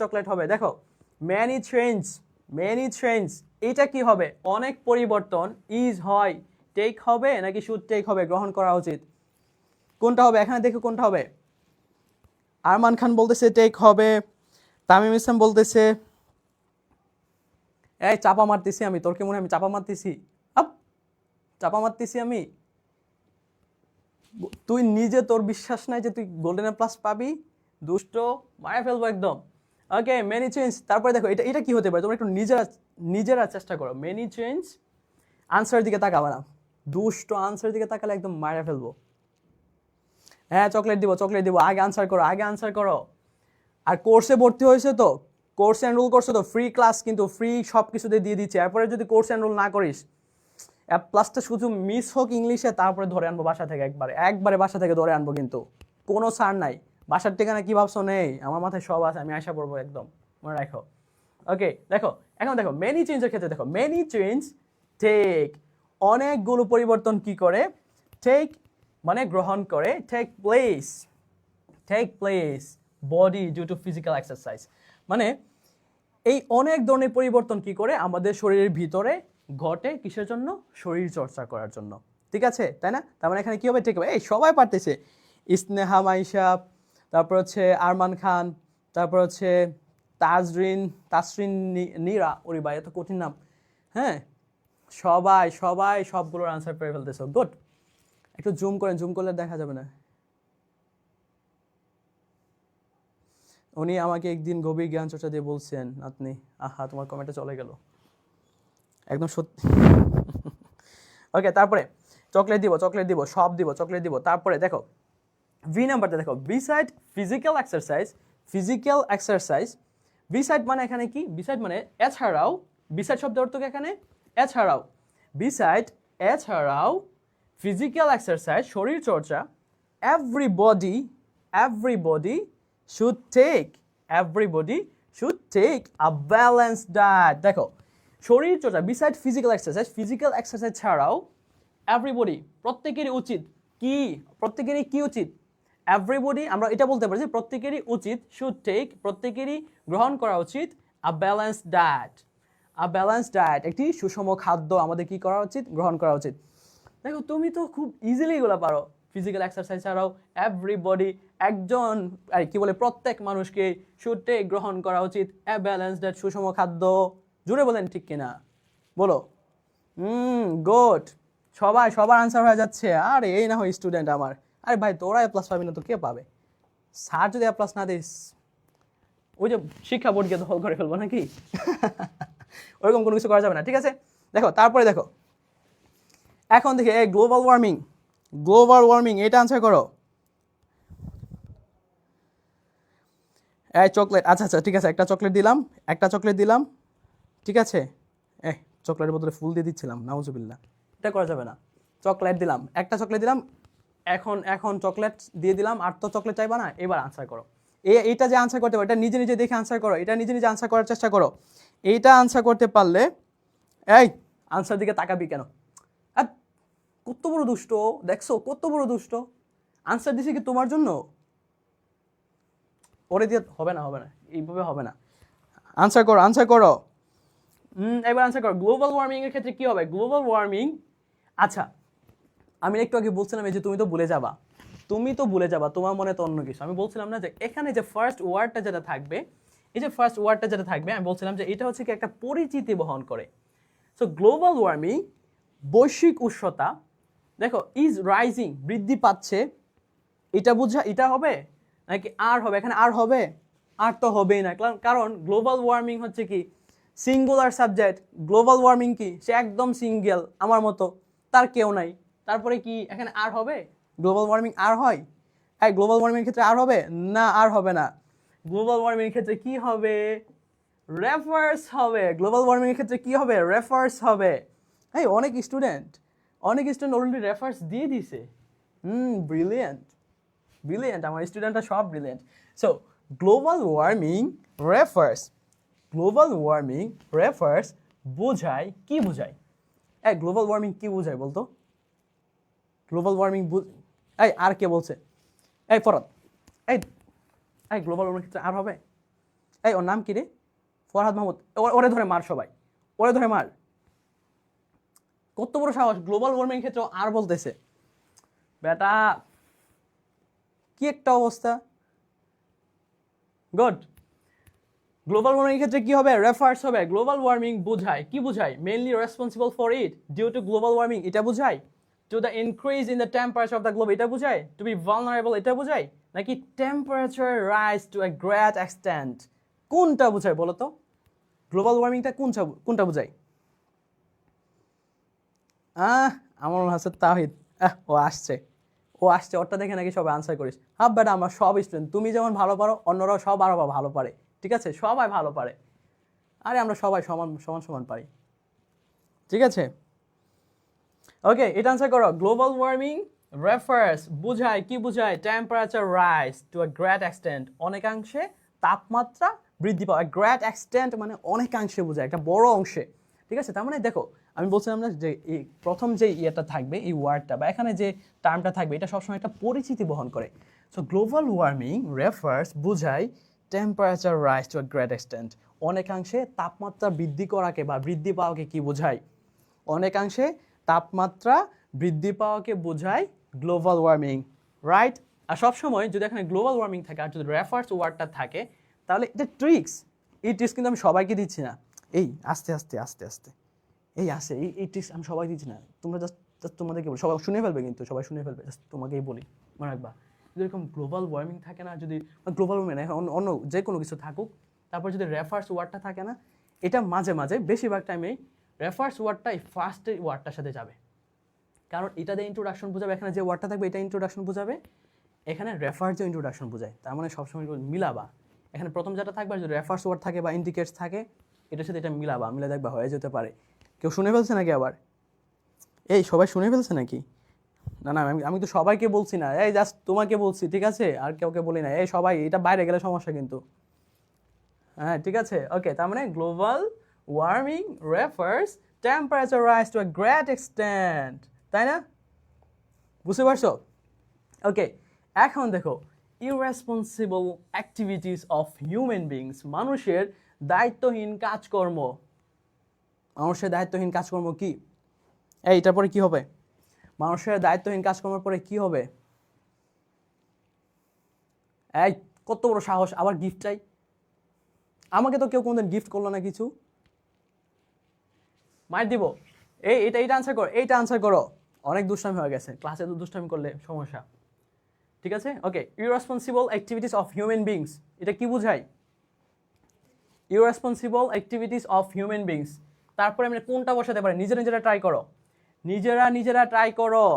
Speaker 1: চকলেট হবে। দেখো মেনি চেঞ্জ, এটা কি হবে? অনেক পরিবর্তন, ইজ হয়, টেক হবে নাকি শুড টেক হবে, গ্রহণ করা উচিত, কোনটা হবে? এখানে দেখো কোনটা হবে। আরমান খান বলতেছে টেক হবে, তামিম ইসলাম বলতেছে, এই চাপা মারতেছি আমি, তোর কি মনে হয় আমি চাপা মারতেছি আমি? তুই নিজে, তোর বিশ্বাস নাই যে তুই গোল্ডেন প্লাস পাবি, দুষ্ট, মারা ফেলবো একদম। ওকে, মেনি চেঞ্জ, তারপরে দেখো এটা কি হতে পারে? তোমরা একটু নিজেরা চেষ্টা করো। মেনি চেঞ্জ, আনসারের দিকে তাকাবা না, দুষ্ট, আনসারের দিকে তাকালে একদম মারা ফেলবো। হ্যাঁ, চকলেট দিব, আগে আনসার করো। আর কোর্সে ভর্তি হয়েছে তো, কোর্সে এনরোল করছে তো, ফ্রি ক্লাস কিন্তু, ফ্রি সব কিছুতে দিয়ে দিচ্ছে। এরপরে যদি কোর্সে এনরোল না করিস, প্লাসটা শুধু মিস হোক ইংলিশে, তারপরে ধরে আনবো বাসা থেকে, একবারে বাসা থেকে ধরে আনবো, কিন্তু কোনো ছাড় নাই। বাসার ঠিকানা কি ভাবছো? নেই, আমার মাথায় সব আছে, আমি আশা করবো, একদম মনে রাখো। ওকে, এখন দেখো মেনি চেঞ্জের ক্ষেত্রে, দেখো মেনি চেঞ্জ টেক, অনেকগুলো পরিবর্তন কি করে? টেক মানে গ্রহণ করে, take place body due to physical exercise, মানে এই অনেক ধরনের পরিবর্তন কি করে আমাদের শরীরের ভিতরে ঘটে, কিসের জন্য? শরীর চর্চা করার জন্য, ঠিক আছে, তাই না? তার মানে এখানে কি হবে? টেক হবে। এই সবাই পারতেছে, ইসনেহা মাইশা, তারপর হচ্ছে আরমান খান, তারপর হচ্ছে তাসরিন নীরা, ওরে ভাই এত কঠিন নাম। হ্যাঁ, সবাই সবাই সবগুলোর আনসার পেয়ে ফেলতেছো, গুড। একটু জুম করেন, জুম করলে দেখা যাবে না। উনি আমাকে একদিন গভীর জ্ঞান চর্চা দিয়ে বলছেন, আপনি আহা তোমার কমেন্টে চলে গেল, একদম সত্যি। ওকে, তারপরে চকলেট দিব, সব দিব, চকলেট দিব। তারপরে দেখো ভি নাম্বারটা দেখো, বিসাইড ফিজিক্যাল এক্সারসাইজ। বিসাইড মানে এখানে কি? বিসাইড মানে এছাড়াও, বিসাইড শব্দের অর্থ কি এখানে? এছাড়াও। বিসাইড এছাড়াও ফিজিক্যাল এক্সারসাইজ, শরীর চর্চা, everybody should take a balanced diet। দেখো শরীর চর্চা, বিসাইড ফিজিক্যাল এক্সারসাইজ ছাড়াও এভরিবডি, প্রত্যেকেরই উচিত কি? প্রত্যেকেরই কি উচিত? এভরিবডি, আমরা এটা বলতে পারি যে প্রত্যেকেরই উচিত, শুড টেক, প্রত্যেকেরই গ্রহণ করা উচিত, আ ব্যালেন্সড ডায়েট, একটি সুষম খাদ্য আমাদের কি করা উচিত? গ্রহণ করা উচিত। দেখো তুমি তো খুব ইজিলি এগুলো পারো। ফিজিক্যাল এক্সারসাইজ ছাড়াও এভরিবডি, একজন কি বলে, প্রত্যেক মানুষকে শুড টেক, গ্রহণ করা উচিত, এ ব্যালেন্সড ডায়েট, সুষম খাদ্য। জুড়ে বলেন ঠিক কিনা, বলো। গুড, সবার আনসার হয়ে যাচ্ছে। আরে এই না হয় স্টুডেন্ট আমার। আরে ভাই তোরা এ প্লাস পাবি না তো কে পাবে? স্যার যদি এ প্লাস না দিস, ওই যে শিক্ষা বোর্ডকে দখল করে ফেলবো নাকি? ওইরকম কোনো কিছু করা যাবে না, ঠিক আছে। দেখো তারপরে দেখো, এখন দেখি এই গ্লোবাল ওয়ার্মিং, এটা আনসার করো। এই চকলেট, আচ্ছা ঠিক আছে, একটা চকলেট দিলাম, ঠিক আছে। চকলেটের বদলে ফুল দিয়ে দিচ্ছিলাম, নাউজুবিল্লাহ, এটা করা যাবে না। চকলেট দিলাম, একটা চকলেট দিলাম, এখন চকলেট দিয়ে দিলাম, আর তো চকলেট চাইবা না। এবার আনসার করো। এইটা যে আনসার করতে পারো, এটা নিজে নিজে দেখে আনসার করো, এটা নিজে নিজে আনসার করার চেষ্টা করো। এইটা আনসার করতে পারলে, এই আনসার দিকে তাকাবি কেন? কত বড় দুষ্ট, দেখছো কত বড় দুষ্ট। আনসার দিছি কি তোমার জন্য? ওরে দিয়ে হবে না, এইভাবে হবে না। আনসার করো। এবার আনসার করো। গ্লোবাল ওয়ার্মিং এর ক্ষেত্রে কি হবে? গ্লোবাল ওয়ার্মিং, আচ্ছা আমি একটু আগে বলছিলাম এই যে তুমি তো ভুলে যাবা, তোমার মনে তো অন্য কিছু। আমি বলছিলাম না যে এখানে যে ফার্স্ট ওয়ার্ডটা যেটা থাকবে, আমি বলছিলাম যে এটা হচ্ছে কি একটা পরিচিতি বহন করে। সো গ্লোবাল ওয়ার্মিং, বৈশ্বিক উষ্ণতা, দেখো ইজ রাইজিং, বৃদ্ধি পাচ্ছে, এটা হবে নাকি আর হবে? এখানে আর হবে? আর তো হবেই না, কারণ গ্লোবাল ওয়ার্মিং হচ্ছে কি সিঙ্গুলার সাবজেক্ট। গ্লোবাল ওয়ার্মিং কি, সে একদম সিঙ্গেল, আমার মতো, তার কেউ নাই। তারপরে কি এখানে আর হবে? গ্লোবাল ওয়ার্মিং আর হয়? গ্লোবাল ওয়ার্মিং ক্ষেত্রে আর হবে না? আর হবে না। গ্লোবাল ওয়ার্মিং ক্ষেত্রে কি হবে? রেফার্স হবে। গ্লোবাল ওয়ার্মিং এর ক্ষেত্রে কি হবে? রেফার্স হবে। অনেক স্টুডেন্ট অলরেডি রেফার্স দিয়ে দিছে। ব্রিলিয়েন্ট, আমার স্টুডেন্টরা সব brilliant. So global warming refers বোঝায়, কি বোঝায়? গ্লোবাল ওয়ার্মিং কি বোঝায় বলতো? গ্লোবাল ওয়ার্মিং আর কে বলছে? ফরহাদ, গ্লোবাল ওয়ার্মিং ক্ষেত্রে আর হবে? ওর নাম কি রে? ফরহাদ মাহমুদ। ওরে ধরে মার, সবাই ওরে ধরে মার। কত বড় সাহস, গ্লোবাল ওয়ার্মিং ক্ষেত্রে আর বলতেছে। বেটা কি একটা অবস্থা। গুড। গ্লোবাল ওয়ার্মিং ক্ষেত্রে কি হবে? রেফার্স হবে। গ্লোবাল ওয়ার্মিং বোঝায়, কি বোঝায়? Mainly responsible for it, due to global warming, এটা বোঝায়। To the increase in the temperature of the globe, এটা বোঝায়। টু বি ভালনারেবল, এটা বোঝায়। নাকি temperature rise to a great extent, কোনটা বোঝায় বলো তো? গ্লোবাল ওয়ার্মিংটা কোনটা বোঝায়? আমার মনে হচ্ছে তাহিদ, ও আসছে, ওরটা দেখে নাকি সবাই আনসার করিস। বেটা আমরা সব স্টুডেন্ট, তুমি যেমন ভালো পারো অন্যরাও সব আরো ভালো পারে, ঠিক আছে? সবাই ভালো পারে। আরে আমরা সবাই সমান পারি, ঠিক আছে? ওকে, এটা আনসার করো। গ্লোবাল ওয়ার্মিং রেফার্স বোঝায়, কি বোঝায়? Temperature rise to a great extent, অনেকাংশে তাপমাত্রা বৃদ্ধি পাওয়া। গ্রেট এক্সটেন্ট মানে অনেকাংশে বোঝায়, একটা বড় অংশে, ঠিক আছে? তার মানে দেখো আমি বলছিলাম না যে এই প্রথম যে ইয়েটা থাকবে, এই ওয়ার্ডটা বা এখানে যে টার্মটা থাকবে, এটা সবসময় একটা পরিচিতি বহন করে। সো গ্লোবাল ওয়ার্মিং রেফার্স বোঝায় temperature rise to a great extent, অনেকাংশে তাপমাত্রা বৃদ্ধি করাকে বা বৃদ্ধি পাওয়াকে কি বোঝায়? অনেকাংশে তাপমাত্রা বৃদ্ধি পাওয়াকে বোঝায় গ্লোবাল ওয়ার্মিং, রাইট? আর সবসময় যদি এখানে গ্লোবাল ওয়ার্মিং থাকে আর যদি রেফার্স ওয়ার্ডটা থাকে, তাহলে এটা ট্রিক্স, এই টিপস কিন্তু আমি সবাইকে দিচ্ছি না, এই আস্তে আস্তে আস্তে আস্তে এই আসে এই টিপস আমি সবাই দিচ্ছি না, তোমরা জাস্ট তোমাদেরকে বলি, সবাই শুনে ফেলবে কিন্তু সবাই শুনে ফেলবে, জাস্ট তোমাকেই বলি মনে রাখবা। যদি এরকম গ্লোবাল ওয়ার্মিং থাকে না, যদি গ্লোবাল ওয়ার্মিং অন্য যে কোনো কিছু থাকুক, তারপর যদি রেফার্স ওয়ার্ডটা থাকে না, এটা মাঝে মাঝে বেশিরভাগ টাইমেই রেফার্স ওয়ার্ডটাই ফার্স্টের ওয়ার্ডটার সাথে যাবে, কারণ এটা দিয়ে ইন্ট্রোডাকশন বোঝাবে, এখানে যে ওয়ার্ডটা থাকবে এটা ইন্ট্রোডাকশন বোঝাবে, এখানে রেফার্স যে ইন্ট্রোডাকশন বোঝায়, তার মানে সবসময় মিলাবা, এখানে প্রথম যেটা থাকবে যদি রেফার্স ওয়ার্ড থাকে বা ইন্ডিকেটস থাকে এটার সাথে এটা মিলাবা, মিলে দেখবা হয়ে যেতে পারে। কেউ শুনে ফেলছে নাকি আবার? এই সবাই শুনে ফেলছে নাকি? না না, আমি তো সবাইকে বলছি না, এই জাস্ট তোমাকে বলছি, ঠিক আছে, আর কাউকে বলি না, এই সবাই, এটা বাইরে গেলে সমস্যা কিন্তু। হ্যাঁ ঠিক আছে, ওকে, তার মানে global warming refers temperature rise to a great extent, তাই না? বুঝতে পারছো? ওকে, এখন দেখো irresponsible activities of human beings, মানুষের দায়িত্বহীন কাজকর্ম। মানুষের দায়িত্বহীন কাজকর্ম কি? এটার পরে কি হবে? মানুষের দায়িত্বহীন কাজকর্মের পরে কি হবে? এই কত বড় সাহস, আবার গিফট চাই? আমাকে তো কেউ কোনদিন গিফট করলো না কিছু, মার দিব। এইটা আনসার করো, এইটা আনসার করো। অনেক দুষ্টামি হয়ে গেছে, ক্লাসে তো দুষ্টামি করলে সমস্যা, ঠিক আছে? ওকে, irresponsible activities of human beings, এটা কি বোঝায়? Irresponsible activities of human beings, তারপরে আমি কোনটা বসাতে পারি? নিজেরা ট্রাই করো, নিজেরা ট্রাই করো।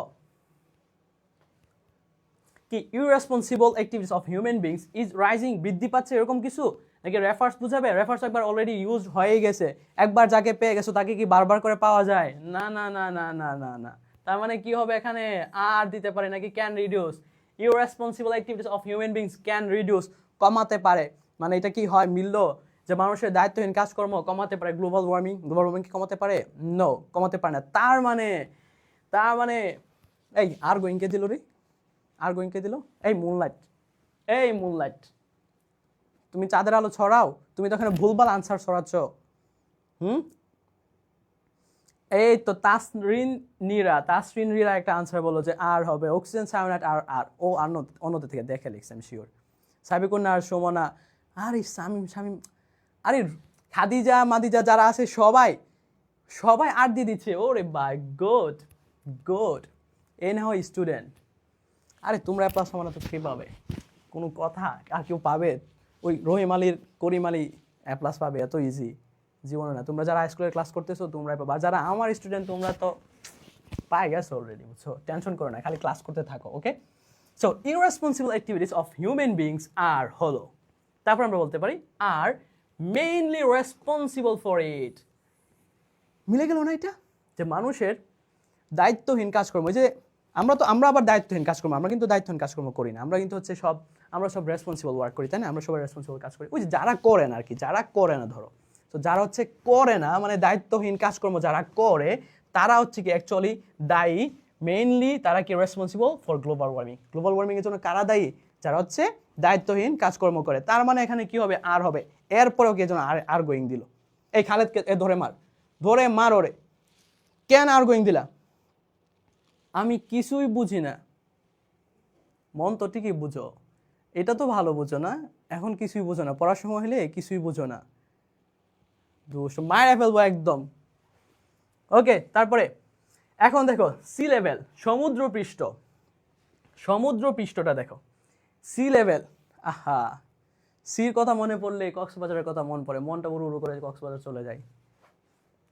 Speaker 1: কি irresponsible activities of human beings is rising, বৃদ্ধি পাচ্ছে, এরকম কিছু নাকি রেফার্স বুঝাবে? রেফার্স একবার অলরেডি ইউজ হয়ে গেছে, একবার যাকে পেয়ে গেছো তাকে কি বারবার করে পাওয়া যায়? না না না না না না না, তার মানে কি হবে এখানে? আর দিতে পারে নাকি can reduce, irresponsible activities of human beings can reduce, কমাতে পারে, মানে এটা কি হয় মিললো যে মানুষের দায়িত্বহীন কাজকর্ম কমাতে পারে গ্লোবাল ওয়ার্মিং কি কমাতে পারে? নো, কমাতে পারে না। তার মানে এই আর গোয়িংকে দিল রে, আর গোয়িংকে দিল, এই মুনলাইট, তুমি চাঁদের আলো ছড়াও, তুমি তো এখানে ভুলভাল আনসার ছড়াচ্ছ। এই তো তাসরিন নীরা একটা আনসার বলো যে আর হবে অক্সিজেন সায়ানাইড, আর ও আর অন্যদের থেকে দেখে লিখছে আমি শিওর। সাবিকুন্না আর সুমনা, আরে শামিম, আরে খাদিজা মাদিজা যারা আছে সবাই আর দিয়ে দিচ্ছে। ওরে বাই, গুড, এ না হয় স্টুডেন্ট। আরে তোমরা প্লাস সমানা তো কে পাবে? কোনো কথা? আর কেউ পাবে? ওই রহিম আলীর করিম আলী এ প্লাস পাবে? এত ইজি জীবনে না। তোমরা যারা স্কুলের ক্লাস করতেছো তোমরাই পাবা, যারা আমার স্টুডেন্ট তোমরা তো পাই গেছো অলরেডি, বুঝছো? টেনশন করো না, খালি ক্লাস করতে থাকো, okay? So irresponsible activities of human beings আর হলো, তারপর আমরা বলতে পারি আর মেইনলি রেসপন্সিবল ফর ইট। মিলে গেল না এটা? যে মানুষের দায়িত্বহীন কাজকর্ম, যে আমরা আবার দায়িত্বহীন কাজকর্ম, আমরা কিন্তু দায়িত্বহীন কাজকর্ম করি না, আমরা কিন্তু হচ্ছে আমরা সব রেসপন্সিবল ওয়ার্ক করি, তাই না? আমরা সবাই রেসপন্সিবল কাজ করি। ওই যে যারা করে না আর কি, যারা করে না, ধরো তো যারা হচ্ছে করে না, মানে দায়িত্বহীন কাজকর্ম যারা করে তারা হচ্ছে কি অ্যাকচুয়ালি দায়ী, মেইনলি তারা কি রেসপন্সিবল ফর গ্লোবাল ওয়ার্মিং এর জন্য কারা দায়ী? যারা হচ্ছে দায়িত্বহীন কাজকর্ম করে। তার মানে এখানে কি হবে? আর হবে। এরপরেও কি যেন আর গোয়িং দিল, এই খালেদকে ধরে মার ওরে, কেন আর গোয়িং দিলা? আমি কিছুই বুঝি না। মন তো ঠিকই বুঝো, এটা তো ভালো বুঝো না, এখন কিছুই বুঝো না, পড়ার সময় হলে কিছুই বুঝো না, দুষ্ট মায়ের ফেলবো একদম। ওকে, তারপরে এখন দেখো সি লেভেল, সমুদ্রপৃষ্ঠটা দেখো, সি লেভেল। আহা, সির কথা মনে পড়লে কক্সবাজারের কথা মনে পড়ে, মনটা উড়ু করে কক্সবাজার চলে যায়।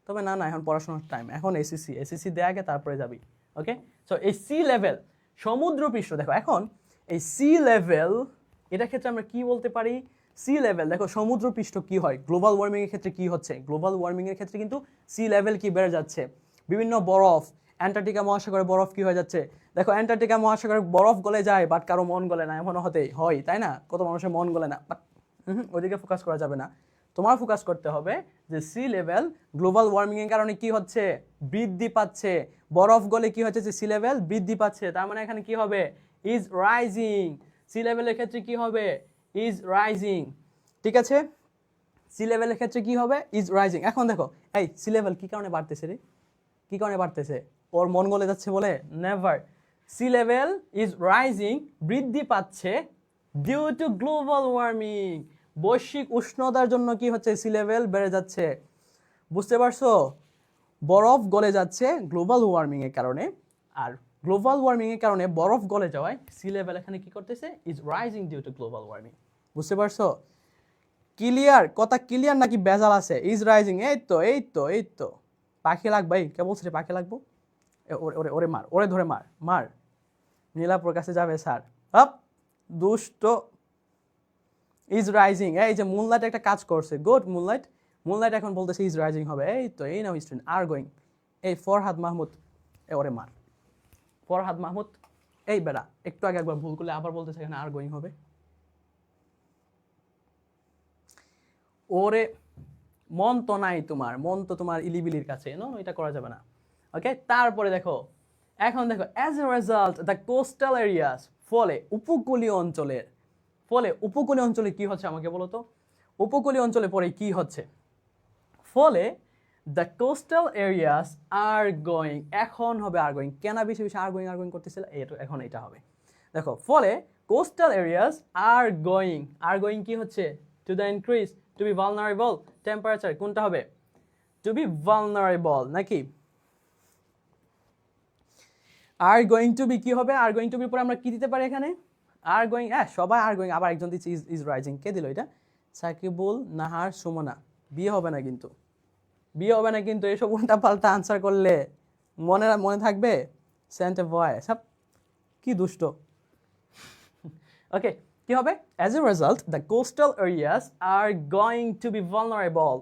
Speaker 1: তবে না, এখন পড়াশোনার টাইম, এখন এসএসসি দেয়া আগে তারপরে যাবি, ওকে? সো এই সি লেভেল, সমুদ্রপৃষ্ঠ দেখো, এখন এই সি লেভেল, এটার ক্ষেত্রে আমরা কি বলতে পারি? সি লেভেল দেখো, সমুদ্রপৃষ্ঠ কি হয় গ্লোবাল ওয়ার্মিং এর ক্ষেত্রে? কি হচ্ছে গ্লোবাল ওয়ার্মিং এর ক্ষেত্রে? কিন্তু সি লেভেল কি বেড়ে যাচ্ছে, বিভিন্ন বরফ, অ্যান্টার্কটিকা মহাসাগরের বরফ কি হয়ে যাচ্ছে? দেখো অ্যান্টার্কটিকা মহাসাগরের বরফ গলে যায়, বাট কারো মন গলে না, এমনও হয়, তাই না? কত মানুষের মন গলে না, বাট ওইদিকে ফোকাস করা যাবে না, তোমার ফোকাস করতে হবে যে সি লেভেল গ্লোবাল ওয়ার্মিং এর কারণে কি হচ্ছে? বৃদ্ধি পাচ্ছে। বরফ গলে কি হচ্ছে? যে সি লেভেল বৃদ্ধি পাচ্ছে, তার মানে এখানে কি হবে? Is rising. সি লেভেলের ক্ষেত্রে কি হবে? ইজ রাইজিং, ঠিক আছে? সি লেভেলের ক্ষেত্রে কি হবে? Is rising. এখন দেখো এই সি লেভেল কি কারণে বাড়তেছে রে? কি কারণে বাড়তেছে? ওর মন গলে যাচ্ছে বলে? Never. Sea level is rising, বৃদ্ধি পাচ্ছে ডিউ টু গ্লোবাল ওয়ার্মিং, বৈশ্বিক উষ্ণতার জন্য কি হচ্ছে, সি লেভেল বেড়ে যাচ্ছে। বুঝতে পারছো? বরফ গলে যাচ্ছে গ্লোবাল ওয়ার্মিং এর কারণে। আর গ্লোবাল ওয়ার্মিং এর কারণে বরফ গলে যাওয়ায় সি লেভেল এখানে কি করতেছে, is rising due to global warming. বুঝতে পারছো? ক্লিয়ার কথা? ক্লিয়ার নাকি বেজাল আছে? ইজ রাইজিং, এই তো এই তো এই তো। পাখি লাগবে, কে বলছে পাখি লাগবো? ওরে ওরে ওরে মার, ওরে ধরে মার মার। নীলাপুর কাছে যাবে স্যার। আপ দুষ্ট। ইজ রাইজিং, এই যে মুনলাইট একটা কাজ করছে, গুড মুনলাইট। মুনলাইট এখন বলতেছে ইজ রাইজিং হবে, এই তো এই নাও স্টুডেন্ট আর গোয়িং। এই ফরহাদ মাহমুদ, এ ওরে মার। ফরহাদ মাহমুদ, এই বেড়া একটু আগে একবার ভুল করলে আবার বলতেছে এখানে আর গোয়িং হবে। ওরে মন তো নাই তোমার, মন তো তোমার ইলিবিলির কাছে, নো এটা করা যাবে না। ওকে, তারপরে দেখো, এখন দেখো, as a result the coastal areas, ফলে উপকূলীয় অঞ্চলের, ফলে উপকূলীয় অঞ্চলে কি হচ্ছে আমাকে বলো তো? উপকূলীয় অঞ্চলে পরে কি হচ্ছে? ফলে the coastal areas are going, এখন হবে আর গোয়িং। কেন বেশি বেশি আর গোয়িং করতেছিল, এখন এটা হবে। দেখো, ফলে কোস্টাল এরিয়াস আর গোয়িং কি হচ্ছে, to the increase, to be vulnerable temperature, কোনটা হবে? টু বি ভালনারেবল নাকি? আর গোয়িং টু বি কি হবে? আর গোয়িং টু বি পরে আমরা কি দিতে পারি এখানে? আর গোয়িং, সবাই আর গোয়িং, আবার একজন দিচ্ছে ইজ রাইজিং। কে দিল এটা? সাকিবুল নাহার সুমনা। বিয়ে হবে না কিন্তু, বিয়ে হবে না কিন্তু এসব উল্টা পাল্টা আনসার করলে। মনে থাকবে? সেন্ট এ বয় সব কি দুষ্ট। ওকে, কি হবে? As a result the coastal areas are going to be vulnerable,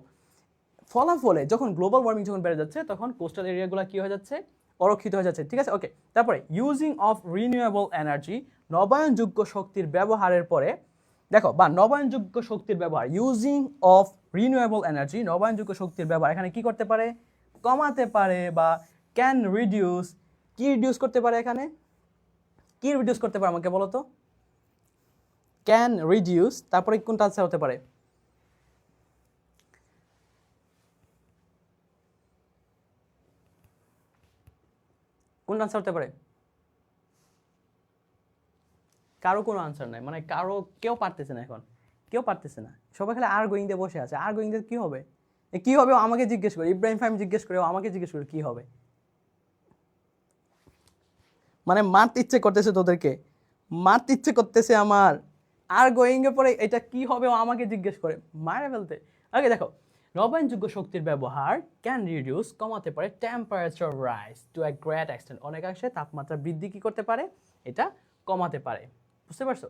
Speaker 1: ফলাফলে যখন গ্লোবাল ওয়ার্মিং যখন বেড়ে যাচ্ছে তখন কোস্টাল এরিয়াগুলো কি হয়ে যাচ্ছে, অরক্ষিত হয়ে যাচ্ছে। ঠিক আছে, ওকে। তারপরে ইউজিং অফ রিনিউয়েবল এনার্জি, নবায়নযোগ্য শক্তির ব্যবহারের পরে, দেখো, বা নবায়নযোগ্য শক্তির ব্যবহার, ইউজিং অফ রিনিউয়েবল এনার্জি, নবায়নযোগ্য শক্তির ব্যবহার এখানে কি করতে পারে? কমাতে পারে, বা ক্যান রিডিউস, কি রিডিউস করতে পারে এখানে? কি রিডিউস করতে পারে আমাকে বলো তো? ক্যান রিডিউস, তারপরে কোনটা আনসার হতে পারে? কোনটা আনসার হতে পারে? কারো কোনো আনসার নাই, মানে কারো কেউ পারতেছে না, এখন কেউ পারতেছে না, সবাই খালি আর গোয়িং দিয়ে বসে আছে। আর গোয়িং দিয়ে কি হবে? কি হবে আমাকে জিজ্ঞেস করে, ইব্রাহিম ফাহিম জিজ্ঞেস করে, আমাকে জিজ্ঞেস করে কি হবে? মানে মারতে ইচ্ছে করতেছে তোদেরকে, মারতে ইচ্ছে করতেছে আমার। আর গোয়িং এর পরে এটা কি হবে আমাকে জিজ্ঞেস করে, মারে ফেলতে। ওকে, দেখো, নবায়নযোগ্য শক্তির ব্যবহার ক্যান রিডিউস, কমাতে পারে temperature rise to a great extent, অনেকাংশে তাপমাত্রা বৃদ্ধি কি করতে পারে, এটা কমাতে পারে। বুঝতে পারছো?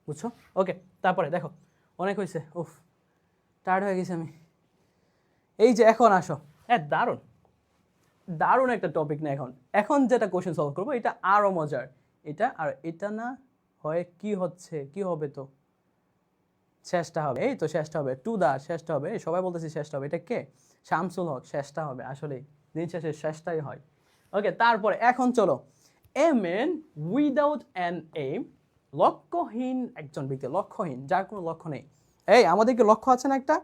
Speaker 1: বুঝছো? ওকে, তারপরে দেখো, অনেক হয়েছে, উফ টায়ার্ড হয়ে গেছি আমি। এই যে এখন আসো, দারুণ দারুণ একটা টপিক না। এখন যেটা কোশ্চেন সলভ করবো এটা আরো মজার। এটা আর এটা না হয় কি হচ্ছে, কি হবে তো? শেষটা হবে, এই তো শেষটা হবে, টু দা শেষটা হবে, সবাই বলতেছি শেষটা হবে। এটা কে? শামসুল হক। শেষটা হবে, আসলে দিন শেষে শেষটাই হয়। ওকে, তারপরে এখন চলো, a man without an aim, লক্ষ্যহীন একজন ব্যক্তি, লক্ষ্যহীন, যার কোনো লক্ষ্য নেই। এই আমাদেরকে লক্ষ্য আছে না একটা?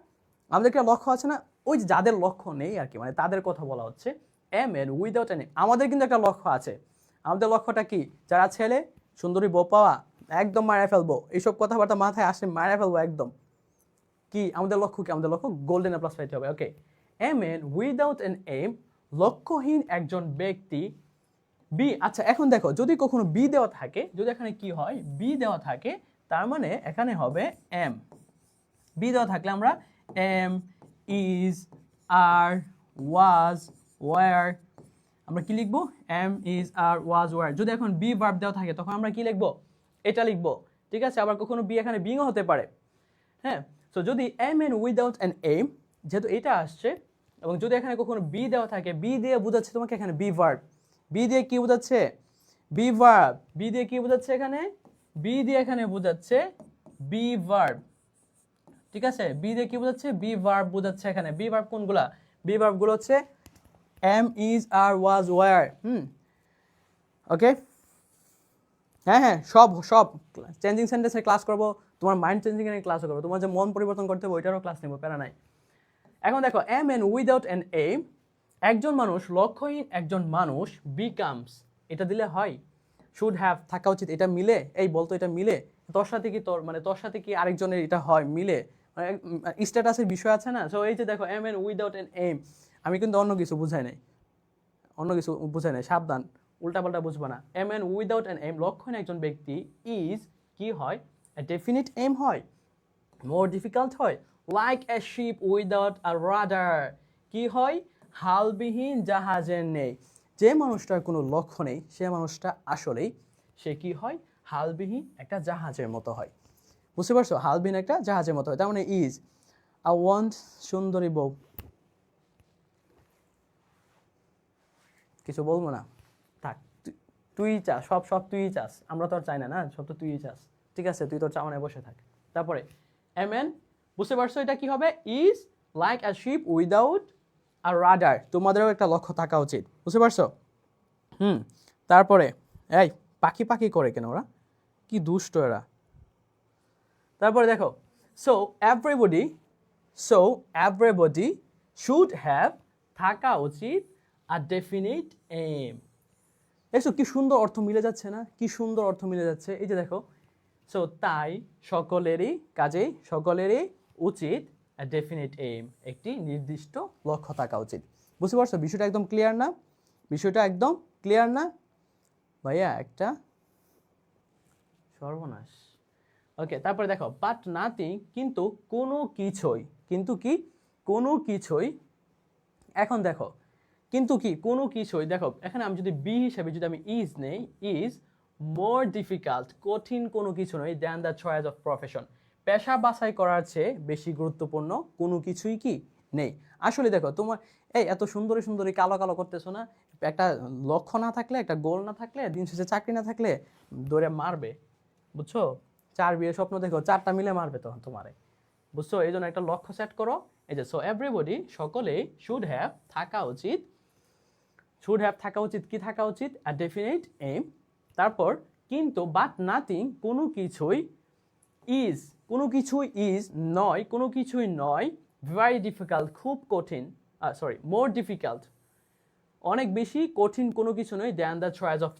Speaker 1: আমাদেরকে লক্ষ্য আছে না? ওই যে যাদের লক্ষ্য নেই আর কি, মানে তাদের কথা বলা হচ্ছে। এ ম্যান উইদাউট অ্যান এইম, আমাদের কিন্তু একটা লক্ষ্য আছে। আমাদের লক্ষ্যটা কি? যারা ছেলে, সুন্দরী বউ পাওয়া, একদম মারা ফেলবো, এইসব কথাবার্তা মাথায় আসে, মারা ফেলবো একদম। কি আমাদের লক্ষ্য? কি আমাদের লক্ষ্য? গোল্ডেন প্লাস পাইতে হবে। Okay, a man without an aim, লক্ষ্যহীন একজন ব্যক্তি। বি, আচ্ছা এখন দেখো, যদি কখনো বি দেওয়া থাকে, যদি এখানে কি হয়, বি দেওয়া থাকে, তার মানে এখানে হবে এম। বি দেওয়া থাকলে আমরা am, is, are, was, were, আমরা কি লিখবো? Am, is, are, was, were. যদি এখন বি ভার্ব দেওয়া থাকে তখন আমরা কি লিখবো? এটা লিখবো। ঠিক আছে, আবার কখনো বি এখানে বিংও হতে পারে। হ্যাঁ, সো যদি aim N without an aim, যেহেতু এটা আসছে, এবং যদি এখানে কখনো বি দেওয়া থাকে, বি দিয়ে বোঝাচ্ছে তোমাকে এখানে বি ভার্ব। বি দিয়ে কি বোঝাচ্ছে? Be verb. বি দিয়ে কি বোঝাচ্ছে এখানে? বি দিয়ে এখানে বোঝাচ্ছে বি ভার্ব। ঠিক আছে, বি দিয়ে কি বোঝাচ্ছে? বি ভার্ব বোঝাচ্ছে এখানে। বি ভার্ব কোনগুলা? বি ভার্ব গুলো হচ্ছে am, is, are, was, were. Okay, হ্যাঁ হ্যাঁ, সব সব চেঞ্জিং সেন্টেন্সের ক্লাস করবো, তোমার মাইন্ড চেঞ্জিং এর ক্লাসও করবো, তোমার যে মন পরিবর্তন করতে হবে ওইটারও ক্লাস নেবো, প্যারা নাই। এখন দেখো, এ ম্যান উইদাউট অ্যান এইম, একজন মানুষ, লক্ষ্যহীন একজন মানুষ, বিকামস, এটা দিলে হয়? শুড হ্যাভ থাকা উচিত, এটা মিলে, এই বলতো এটা মিলে, তোর সাথে কি তোর সাথে কি আরেকজনের এটা হয় মিলে, মানে স্ট্যাটাসের বিষয় আছে না। সো এই যে দেখো aim N without an aim, আমি কিন্তু অন্য কিছু বুঝাই নাই, সাবধান, উল্টাপাল্টা বুঝবা না। A N without an aim, লক্ষ্যহীন একজন ব্যক্তি ইজ কি হয়, ডেফিনিট এম হয়, মোর ডিফিকাল্ট হয়, like a ship without a rudder, কি হয়, হালবিহীন জাহাজের নেই। যে মানুষটার কোনো লক্ষ্য নেই সে মানুষটা আসলেই সে কি হয়, হালবিহীন একটা জাহাজের মতো হয়। বুঝতে পারছো, হালবিহীন একটা জাহাজের মতো হয়, তার মানে ইজ আই ওয়ান্ট সুন্দরী বউ, কিছু বলবো না, থাক, তুই চাস, সব তুই চাস, আমরা তো আর চাই না, না সব তো তুই চাস, ঠিক আছে, তুই তোর চাওয়ানে বসে থাক। তারপরে এম এন, বুঝতে পারছো এটা কি হবে, is like a sheep without a radar, তোমাদেরও একটা লক্ষ্য থাকা উচিত, বুঝতে পারছো। তারপরে এই পাখি পাখি করে কেন ওরা, কি দুষ্ট এরা। তারপরে দেখো সো এভরিবডি শুড হ্যাভ থাকা উচিত আ ডেফিনিট এম। দেখছো কি সুন্দর অর্থ মিলে যাচ্ছে না, কি সুন্দর অর্থ মিলে যাচ্ছে, এই যে দেখো। সো তাই সকলেরই উচিত ডেফিনিট এইম, একটি নির্দিষ্ট লক্ষ্য থাকা উচিত। বুঝতে পারছো বিষয়টা একদম ক্লিয়ার না, ভাইয়া একটা সর্বনাশ। ওকে, তারপরে দেখো বাট নাথিং, কিন্তু কোনো কিছুই, এখন দেখো কিন্তু কি কোনো কিছুই, দেখো এখানে আমি যদি বি হিসেবে যদি আমি ইজ নেই, ইজ মোর ডিফিকাল্ট, কঠিন কোনো কিছু নয়, than the choice of profession, পেশা বাছাই করার চেয়ে বেশি গুরুত্বপূর্ণ কোনো কিছুই কি নেই। আসলে দেখো তোমার এই এত সুন্দরী কালো করতেছো না, একটা লক্ষ্য না থাকলে, একটা গোল না থাকলে, দিন শেষে চাকরি না থাকলে দৌড়ে মারবে, বুঝছো, 4 বিয়ের স্বপ্ন দেখো, 4টা মিলে মারবে তখন তোমারে, বুঝছো। এই জন্য একটা লক্ষ্য সেট করো। এই যে সো এভরিবডি, সকলেই শুড হ্যাভ থাকা উচিত, কি থাকা উচিত, আ ডেফিনিট এইম। তারপর কিন্তু বাট নাথিং, কোনো কিছুই নয়, ভেরি ডিফিকাল্ট, খুব কঠিন, মোর ডিফিকাল্ট, অনেক বেশি কঠিন কোনো কিছু নয়, than the choice of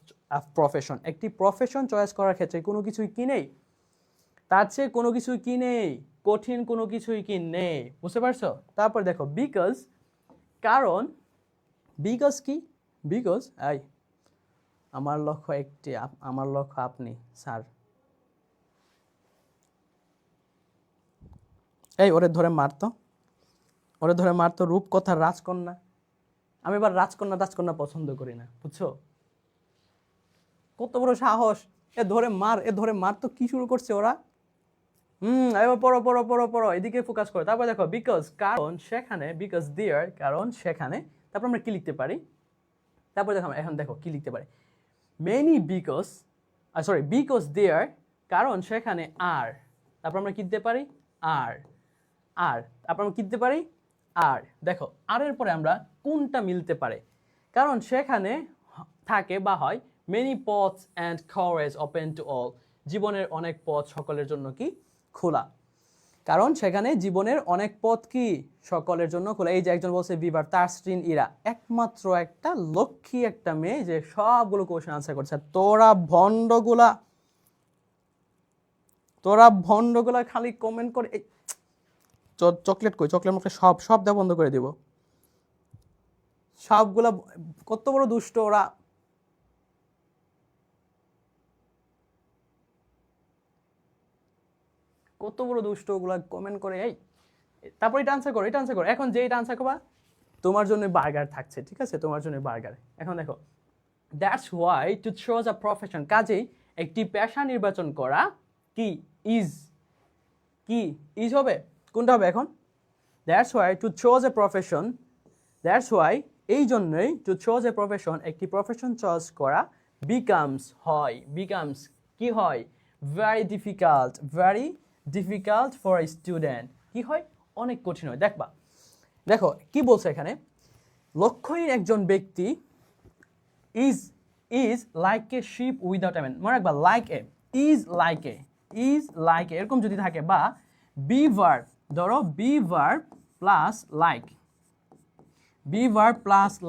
Speaker 1: profession, একটি প্রফেশন চয়েস করার ক্ষেত্রে কোনো কিছুই কি নেই, তার চেয়ে কোনো কিছুই কি নেই, কঠিন কোনো কিছুই কি নেই, বুঝতে পারছো। তারপর দেখো বিকজ, কারণ, বিকজ আমার লক্ষ্য আপনি স্যার, এই ওরে ধরে মারতো রূপকথার রাজকন্যা, আমি এবার রাজকন্যা পছন্দ করি না, বুঝছো, কত বড় সাহস, এ ধরে মার তো, কি শুরু করছে ওরা। এবার পড়ো, এদিকে ফোকাস করো। তারপর দেখো বিকজ, কারণ সেখানে, তারপর আমরা কি লিখতে পারি, তারপর দেখো এখন দেখো কি লিখতে পারি, বিকজ দেয়ার, কারণ সেখানে আর, তারপর আমরা কি দিতে পারি, তারপর আমরা কি দিতে পারি, দেখো আর এর পরে আমরা কোনটা মিলতে পারে, কারণ সেখানে থাকে বা হয় many pothos and chores open to all, জীবনের অনেক পথ সকলের জন্য কি খোলা, কারণ সেখানে জীবনের অনেক পথ কি সকলের জন্য খোলা। এই যে একজন বলছে বিভার তাসরিন ইরা, একমাত্র একটা লক্ষ্মী একটা মেয়ে যে সবগুলো কোশ্চেন আনসার করছে, তোরা ভন্ডগুলা খালি কমেন্ট করে, চকলেট মুখে সব দেওয়া বন্ধ করে দিব, সবগুলা কত বড় দুষ্ট ওরা, কত বড় দুষ্ট ওগুলা কমেন্ট করে। এই তারপর এটা আনসার করো, এখন যে এটা আনসার করবা তোমার জন্য বার্গার থাকছে, ঠিক আছে, তোমার জন্য বার্গার। এখন দেখো that's why to choose a profession, কাজেই একটি পেশা নির্বাচন করা কি ইজ হবে, কোনটা হবে এখন, that's why to choose a profession, এই জন্যই টু চুজ এ প্রফেশন, একটি প্রফেশন চয়েস করা বিকামস কি হয়, very difficult for a student, কি হয়, অনেক কঠিন হয়। দেখো কি বলছে এখানে, লক্ষ্যহীন একজন ব্যক্তি is like a ship without a man, মনে রাখবা ইজ লাইক এ এরকম যদি থাকে, বা বি ভার্ব, ধরো বি ভার্ব প্লাস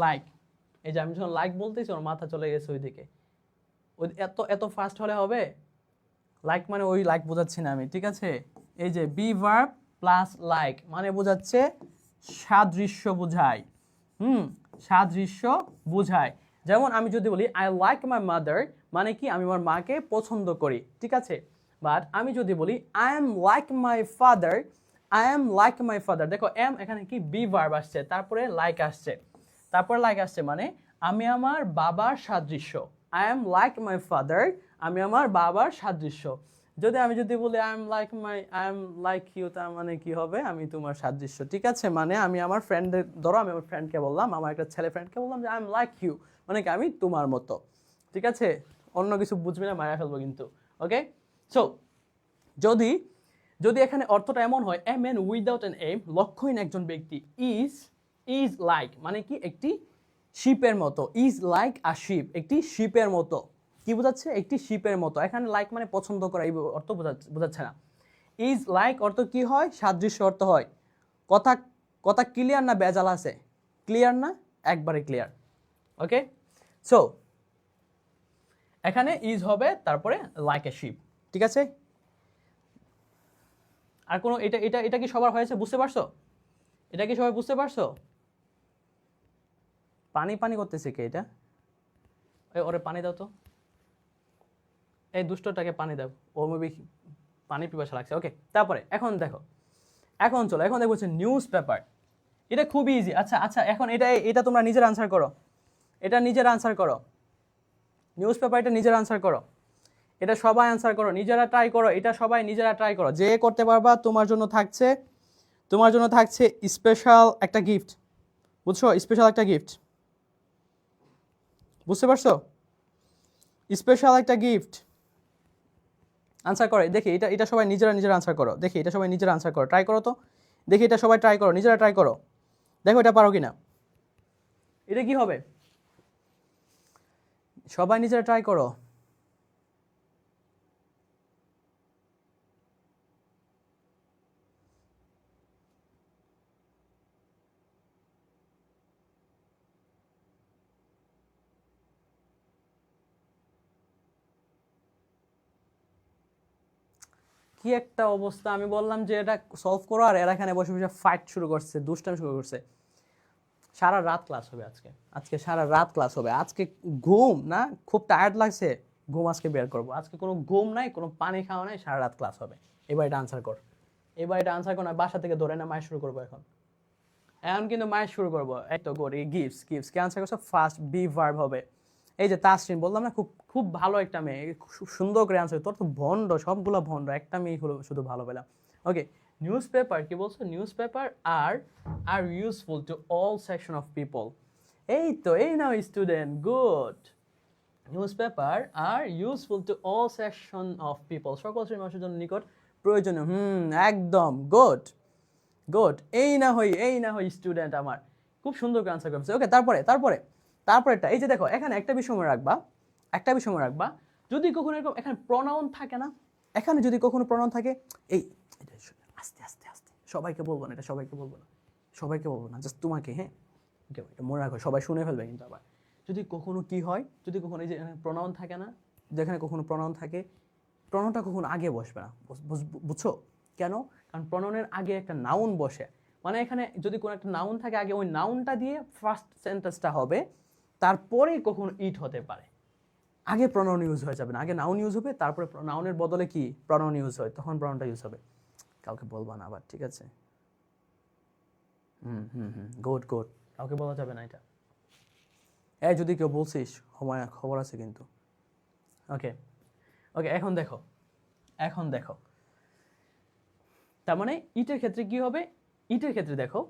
Speaker 1: লাইক, এই যে আমি যখন লাইক বলতেছি ওর মাথা চলে গেছে ওইদিকে, ওই এত এত ফাস্ট হলে হবে? লাইক মানে ওই লাইক বোঝাচ্ছি না আমি, ঠিক আছে? এই যে বি ভার্ব প্লাস লাইক মানে বোঝাচ্ছে সাদৃশ্য বোঝায়। সাদৃশ্য বোঝায়। যেমন আমি যদি বলি আই লাইক মাই মাদার, মানে কি আমি আমার মাকে পছন্দ করি, ঠিক আছে? বাট আমি যদি বলি I am like my father, I am like my father, দেখো এম এখানে কি বি ভার্ব আসছে, তারপরে লাইক আসছে, তারপরে লাইক আসছে, মানে আমি আমার বাবার সাদৃশ্য। I am like my father, আমি আমার বাবার সাদৃশ্য। আমি যদি বলি আই এম লাইক ইউ, তার মানে কি হবে? আমি তোমার সাদৃশ্য, ঠিক আছে? মানে আমি আমার ফ্রেন্ডদের, ধরো আমি আমার ফ্রেন্ডকে বললাম, আমার একটা ছেলে ফ্রেন্ডকে বললাম যে আই এম লাইক ইউ, মানে কি আমি তোমার মতো, ঠিক আছে? অন্য কিছু বুঝবি না, মারা ফেলবো কিন্তু। ওকে, সো যদি যদি এখানে অর্থটা এমন হয় a man without an aim, লক্ষ্যহীন একজন ব্যক্তি, ইজ লাইক মানে কি একটি শিপের মতো, ইজ লাইক আ শিপ, একটি শিপের মতো। কি বোঝাচ্ছে? একটি শিপের মতো। এখানে লাইক মানে পছন্দ করা, এই অর্থ বোঝাচ্ছে না। ইজ লাইক অর্থ কি হয়? সাদৃশ্য অর্থ হয়। কথা কথা ক্লিয়ার না বেজাল আছে? ক্লিয়ার না? একবারে ক্লিয়ার। ওকে, সো এখানে ইজ হবে, তারপরে লাইক এ শিপ, ঠিক আছে? আর কোনো এটা এটা এটা কি সবার হয়েছে? বুঝতে পারছো? এটা কি সবাই বুঝতে পারছো? পানি পানি করতেছে কে এটা? ওরে পানি দাও তো, এই দুষ্টটাকে পানি দাও, ও মেবি পানি পিপাসা লাগছে। ওকে, তারপরে এখন দেখো, এখন চলো, এখন দেখো হচ্ছে নিউজ পেপার। এটা খুবই ইজি। আচ্ছা আচ্ছা, এখন এটা তোমরা নিজের আনসার করো, এটা নিজের আনসার করো। নিউজ পেপার এটা নিজের আনসার করো, এটা সবাই আনসার করো, নিজেরা ট্রাই করো, এটা সবাই নিজেরা ট্রাই করো। যে করতে পারবা তোমার জন্য থাকছে স্পেশাল একটা গিফট, বুঝছো? স্পেশাল একটা গিফট, বুঝতে পারছো? স্পেশাল একটা গিফট। আনসার করে দেখি, এটা সবাই নিজেরা আনসার করো, দেখি এটা সবাই নিজেরা আনসার করো, ট্রাই করো তো দেখি, এটা সবাই ট্রাই করো, নিজেরা ট্রাই করো, দেখো এটা পারো কিনা। এটা কি হবে? সবাই নিজেরা ট্রাই করো। কি একটা অবস্থা! আমি বললাম যে এটা সলভ করো, আর এরা এখানে বসে বসে ফাইট শুরু করছে, দুষ্টামি শুরু করছে। সারা রাত ক্লাস হবে আজকে সারা রাত ক্লাস হবে। আজকে ঘুম না, খুব টায়ার্ড লাগছে, ঘুম আজকে বের করবো। আজকে কোনো ঘুম নাই, কোনো পানি খাওয়া নাই, সারা রাত ক্লাস হবে। এবার এটা আনসার কর, না, বাসা থেকে ধরে না মায়ের শুরু করবো এখন কিন্তু মায়ের শুরু করবো। এই তো করি গিফটস কে আনসার করছো? ফার্স্ট বি ভার্ব হবে। এই যে তাসরিন, বললাম না খুব খুব ভালো একটা মেয়ে, খুব সুন্দর করে আনসার। তোর তো ভন্ড, সবগুলো ভন্ড, একটা মেয়ে হলো শুধু ভালো পেলাম। ওকে, নিউজ পেপার কি বলছো? Newspaper are useful to all section of people. এই তো, এই নাও student, good. Newspaper are useful to all section of people, সকল শ্রেণীর মানুষের জন্য নিকট প্রয়োজনীয়। একদম গুড। এই না হই স্টুডেন্ট আমার, খুব সুন্দর করে আনসার করছে। ওকে, তারপরেটা এই যে দেখো, এখানে একটা বিষয় মনে রাখবা, যদি কখনো এরকম এখানে প্রনাউন থাকে না, এখানে যদি কখনো প্রনাউন থাকে, এই আস্তে আস্তে আস্তে, সবাইকে বলবো না, জাস্ট তোমাকে, হ্যাঁ? ওকে, এটা মনে রাখো, সবাই শুনে ফেলবে কিন্তু। আবার যদি কখনো কি হয়, যদি কখনো এই যে প্রনাউন থাকে না, যেখানে কখনো প্রনাউন থাকে, প্রণয়নটা কখনো আগে বসবে না, বুঝছো কেন? কারণ প্রণয়নের আগে একটা নাউন বসে, মানে এখানে যদি কোনো একটা নাউন থাকে আগে, ওই নাউনটা দিয়ে ফার্স্ট সেন্টেন্সটা হবে, তারপরেই কখনো ইট হতে পারে। আগে প্রনাউন ইউজ হয়ে যাবে না, আগে নাউন ইউজ হবে, তারপরে নাউনের বদলে কি প্রনাউন ইউজ হয়, তখন প্রনাউনটা ইউজ হবে। কাউকে বলবা না আবার, ঠিক আছে? গুড, কাউকে বলা যাবে না এটা। এই যদি কেউ বলছিস, খবর আছে কিন্তু। ওকে, এখন দেখো, তার মানে ইটের ক্ষেত্রে কি হবে? ইটের ক্ষেত্রে দেখো,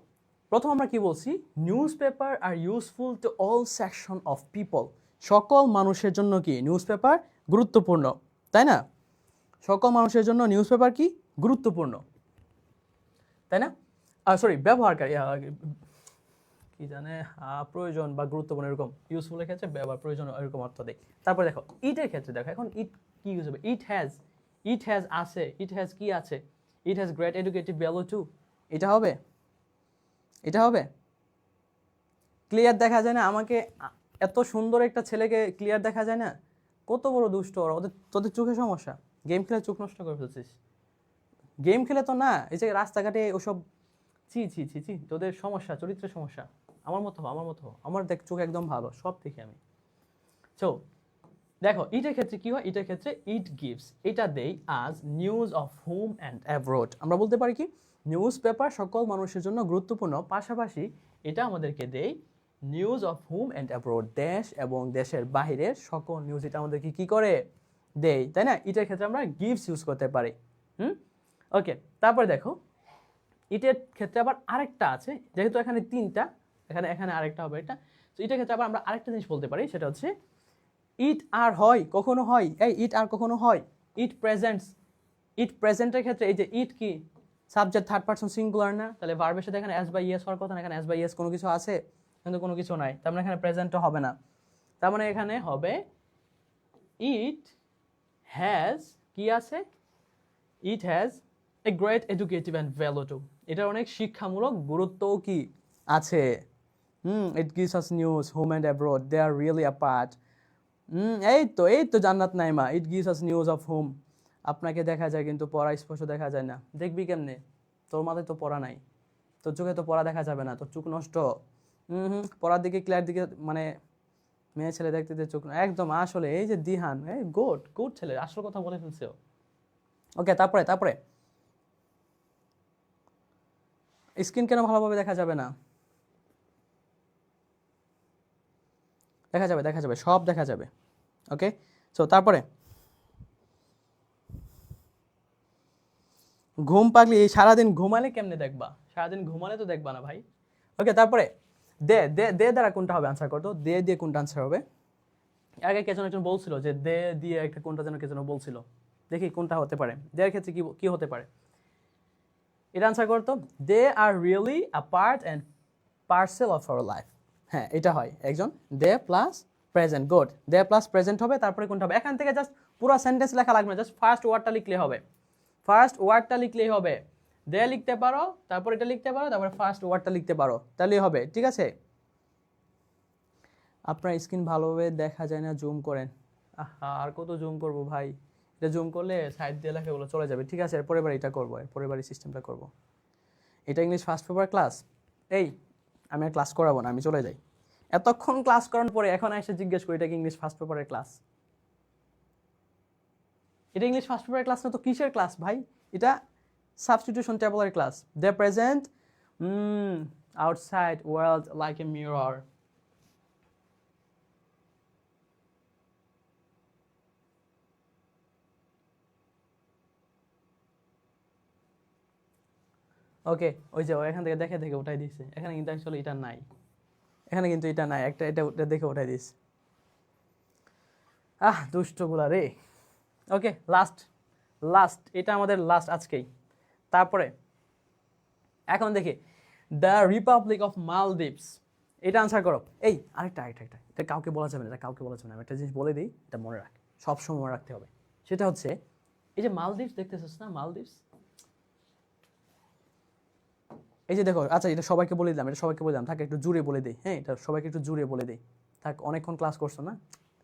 Speaker 1: প্রথম আমরা কি বলছি? Newspaper are useful to all section of people, সকল মানুষের জন্য কি নিউজ পেপার গুরুত্বপূর্ণ, তাই না? সকল মানুষের জন্য নিউজ পেপার কি গুরুত্বপূর্ণ, তাই না? সরি, ব্যবহারকারী, কি জানে, প্রয়োজন বা গুরুত্বপূর্ণ, এরকম। ইউজফুলের ক্ষেত্রে ব্যবহার, প্রয়োজন, এরকম অর্থ দেয়। তারপরে দেখো ইটের ক্ষেত্রে, দেখো এখন ইট কি ইউজ হবে? ইট হ্যাজ আছে, ইট হ্যাজ কি আছে? It has great educative value to, এটা হবে ক্লিয়ার দেখা যায় না আমাকে? এত সুন্দর একটা ছেলেকে ক্লিয়ার দেখা যায় না? কত বড় দুষ্ট ওরা, তোদের চোখে সমস্যা, গেম খেলে চোখ নষ্ট করে ফেলছিস। গেম খেলে তো না, এই যে রাস্তাঘাটে ওসব, ছি ছি ছি ছি, তোদের সমস্যা, চরিত্রের সমস্যা। আমার দেখ চোখ একদম ভালো, সব দেখি আমি। সো দেখো ইটের ক্ষেত্রে কি হয়, ইটের ক্ষেত্রে ইট গিভস, এটা দেই আজ news of home and abroad. আমরা বলতে পারি কি নিউজ পেপার সকল মানুষের জন্য গুরুত্বপূর্ণ, পাশাপাশি এটা আমাদেরকে দেই news of home and abroad, দেশ এবং দেশের বাহিরের সকল নিউজ এটা আমাদেরকে কি করে দেই, তাই না? ইটের ক্ষেত্রে আমরা গিভস ইউজ করতে পারি। ওকে, তারপরে দেখো ইটের ক্ষেত্রে আবার আরেকটা আছে, যেহেতু এখানে তিনটা, এখানে আরেকটা হবে এটা। তো ইটের ক্ষেত্রে আবার আমরা আরেকটা জিনিস বলতে পারি, সেটা হচ্ছে ইট আর হয়, কখনো হয়, ইট আর কখনো হয়, ইট প্রেজেন্টস। ইট প্রেজেন্টের ক্ষেত্রে এই যে ইট কি সাবজেক্ট থার্ড পারসন সিঙ্গুলার না, তাহলে ভার্বের সাথে এখানে এস বাই ইয়েস হওয়ার কথা না, এখানে এস বাই ইয়েস কোনো কিছু আছে কিন্তু কোনো কিছু নাই, তার মানে এখানে প্রেজেন্টও হবে না, তার মানে এখানে হবে ইট হ্যাজ, কি আছে, it has a great educative and value to, এটার অনেক শিক্ষামূলক গুরুত্বও কি আছে। It gives us news home and abroad, they are really a part. এই তো Jannat Naima, it gives us news of home. আপনাকে দেখা যায় কিন্তু পড়া স্পষ্ট দেখা যায় না, দেখবি কেমনে? তোর মাথায় তো পড়া নাই, তোর চোখে তো পড়া দেখা যাবে না, তোর চোখ নষ্ট। পড়ার দিকে ক্লিয়ার দিকে মানে মেয়ে ছেলে দেখতে চোখ একদম, আসলে এই যে দিহান, গুড ছেলে, আসল কথা বলে ফেলছে। ওকে, তারপরে স্ক্রিন কেন ভালোভাবে দেখা যাবে না? দেখা যাবে, সব দেখা যাবে। ওকে, সো তারপরে ঘুম পাগলি, সারাদিন ঘুমালে কেমনে দেখবা? সারাদিন ঘুমালে তো দেখবা না ভাই। ওকে, তারপরে দে দে দে দ্বারা কোনটা হবে আনসার করতো, দে দিয়ে কোনটা আনসার হবে? আগে কে যেন একজন বলছিল যে দে দিয়ে একটা কোনটা যেন কে যেন বলছিল, দেখি কোনটা হতে পারে, দেয়ের ক্ষেত্রে কি হতে পারে? এটা আনসার করতো, they are really a part and parcel of our life. হ্যাঁ, এটা হয় একজন they plus present, good, they plus present হবে, তারপরে কোনটা হবে? এখান থেকে জাস্ট পুরো সেন্টেন্স লেখা লাগবে না, জাস্ট ফার্স্ট ওয়ার্ডটা লিখলেই হবে। দে লিখতে পারো, তারপর এটা লিখতে পারো, তারপরে ফার্স্ট ওয়ার্ডটা লিখতে পারো, তাহলেই হবে, ঠিক আছে? আপনার স্ক্রিন ভালোভাবে দেখা যায় না, জুম করেন। আর কত জুম করব ভাই, এটা জুম করলে সাইড দিয়ে লেখাগুলো চলে যাবে। ঠিক আছে, এরপরের বার এটা করবো, এরপরের বার সিস্টেমটা করবো। এটা ইংলিশ ফার্স্ট পেপার ক্লাস, আমি আর ক্লাস করাবো না, আমি চলে যাই। এতক্ষণ ক্লাস করার পরে এখন এসে জিজ্ঞেস করি এটা কি ইংলিশ ফার্স্ট পেপারের ক্লাস? এটা ইংলিশ ফার্স্ট পেপারের ক্লাস না তো কিসের ক্লাস ভাই? এটা সাবস্টিটিউশন টেবলের class. They present outside world like a mirror. Okay, ওই যে এখান থেকে দেখে উঠাই দিয়েছে, এখানে কিন্তু অ্যাকচুয়ালি এটা নাই, একটা এটা দেখে উঠাই দিয়েছে। দুষ্টগুলা রে। ওকে, লাস্ট এটা আমাদের লাস্ট আজকেই। তারপরে এখন দেখি দ্য রিপাবলিক অফ মালদ্বীপস, এটা আনসার করো। আরেকটা এটা কাউকে বলা যাবে না, আমি একটা জিনিস বলে দিই, এটা মনে রাখ, সবসময় মনে রাখতে হবে। সেটা হচ্ছে এই যে মালদ্বীপস দেখতেছিস না, মালদ্বীপস, এই যে দেখো, আচ্ছা এটা সবাইকে বলে দিলাম, থাক একটু জুড়ে বলে দিই। হ্যাঁ, এটা সবাইকে একটু জুড়ে বলে দিই, থাক অনেকক্ষণ ক্লাস করছো না,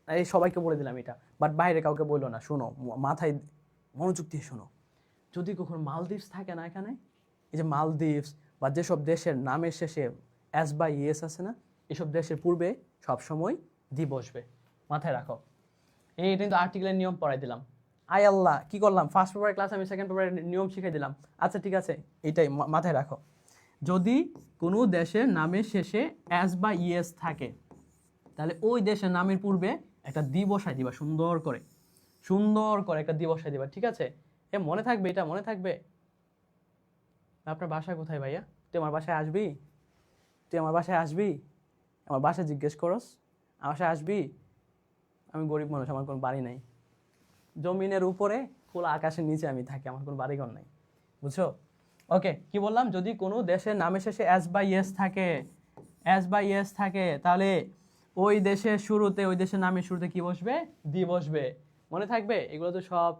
Speaker 1: এই সবাইকে বলে দিলাম এটা, বাট বাইরে কাউকে বললো না। শোনো, মাথায় মনোযোগ দিয়ে শোনো, যদি কখনো মালদ্বীপস থাকে না এখানে, এই যে মালদ্বীপস বা যেসব দেশের নামের শেষে এস বা ইএস আছে না, এসব দেশের পূর্বে সবসময় দি বসবে, মাথায় রাখো। এটা কিন্তু আর্টিকেলের নিয়ম পড়াই দিলাম। আয় আল্লাহ, কি করলাম? ফার্স্ট পেপারের ক্লাস আমি সেকেন্ড পেপারের নিয়ম শিখিয়ে দিলাম। আচ্ছা ঠিক আছে, এইটাই মাথায় রাখো। যদি কোনো দেশের নামের শেষে এস বা ইএস থাকে, তাহলে ওই দেশের নামের পূর্বে একটা দি বসাই দিবা, সুন্দর করে একটা দি বসাই দিবা, ঠিক আছে? মনে থাকবে, এটা মনে থাকবে। আপনার বাসা কোথায় ভাইয়া? তুই আমার বাসায় আসবি? আমার বাসায় জিজ্ঞেস করস, আমার বাসায় আসবি? আমি গরিব মানুষ, আমার কোনো বাড়ি নাই, জমিনের উপরে খোলা আকাশের নিচে আমি থাকি, আমার কোনো বাড়িঘর নাই, বুঝছো? ওকে, কি বললাম? যদি কোনো দেশের নামের শেষে এস বা ইএস থাকে, তাহলে ওই দেশের নামের শুরুতে কি বসবে? দি বসবে, মনে থাকবে? এগুলো তো সব